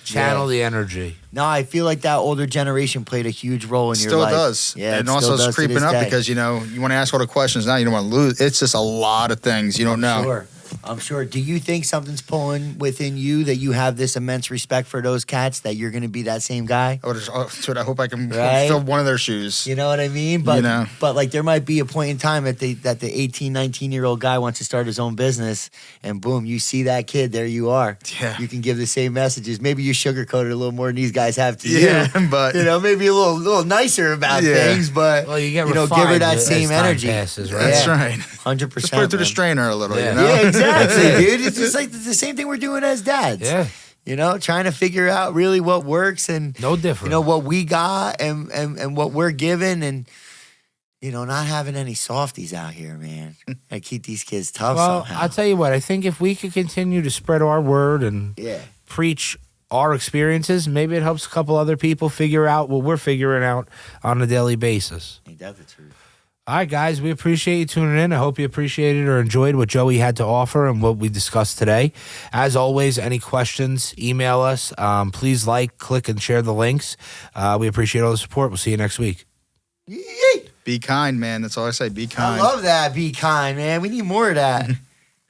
Channel the energy. No, I feel like that older generation played a huge role in your Still life. does. Yeah, and it also still it's does to creeping this up day. because, you want to ask all the questions now. You don't want to lose. It's just a lot of things you don't know. Sure. I'm sure. Do you think something's pulling within you that you have this immense respect for those cats that you're going to be that same guy? I hope I can Right? fill one of their shoes. You know what I mean? But know. but like there might be a point in time that the 18, 19-year-old guy wants to start his own business, and boom, you see that kid, there you are. Yeah. You can give the same messages. Maybe you sugarcoat it a little more than these guys have to Yeah, you. but Maybe a little nicer about Yeah. things, but Well, you get give her refined that as same time energy. passes, right? that's Yeah. right. 100%. Just put it through the man. strainer a little. Yeah. Yeah, exactly, dude. It's just like the same thing we're doing as dads. Yeah. Trying to figure out really what works and No different. what we got and what we're given, and not having any softies out here, man. I keep these kids tough Well, somehow. I'll tell you what. I think if we could continue to spread our word and Yeah. preach our experiences, maybe it helps a couple other people figure out what we're figuring out on a daily basis. Ain't that the truth? All right, guys, we appreciate you tuning in. I hope you appreciated or enjoyed what Joey had to offer and what we discussed today. As always, any questions, email us. Please click, and share the links. We appreciate all the support. We'll see you next week. Yeet. Be kind, man. That's all I say. Be I kind. love that. Be kind, man. We need more of that.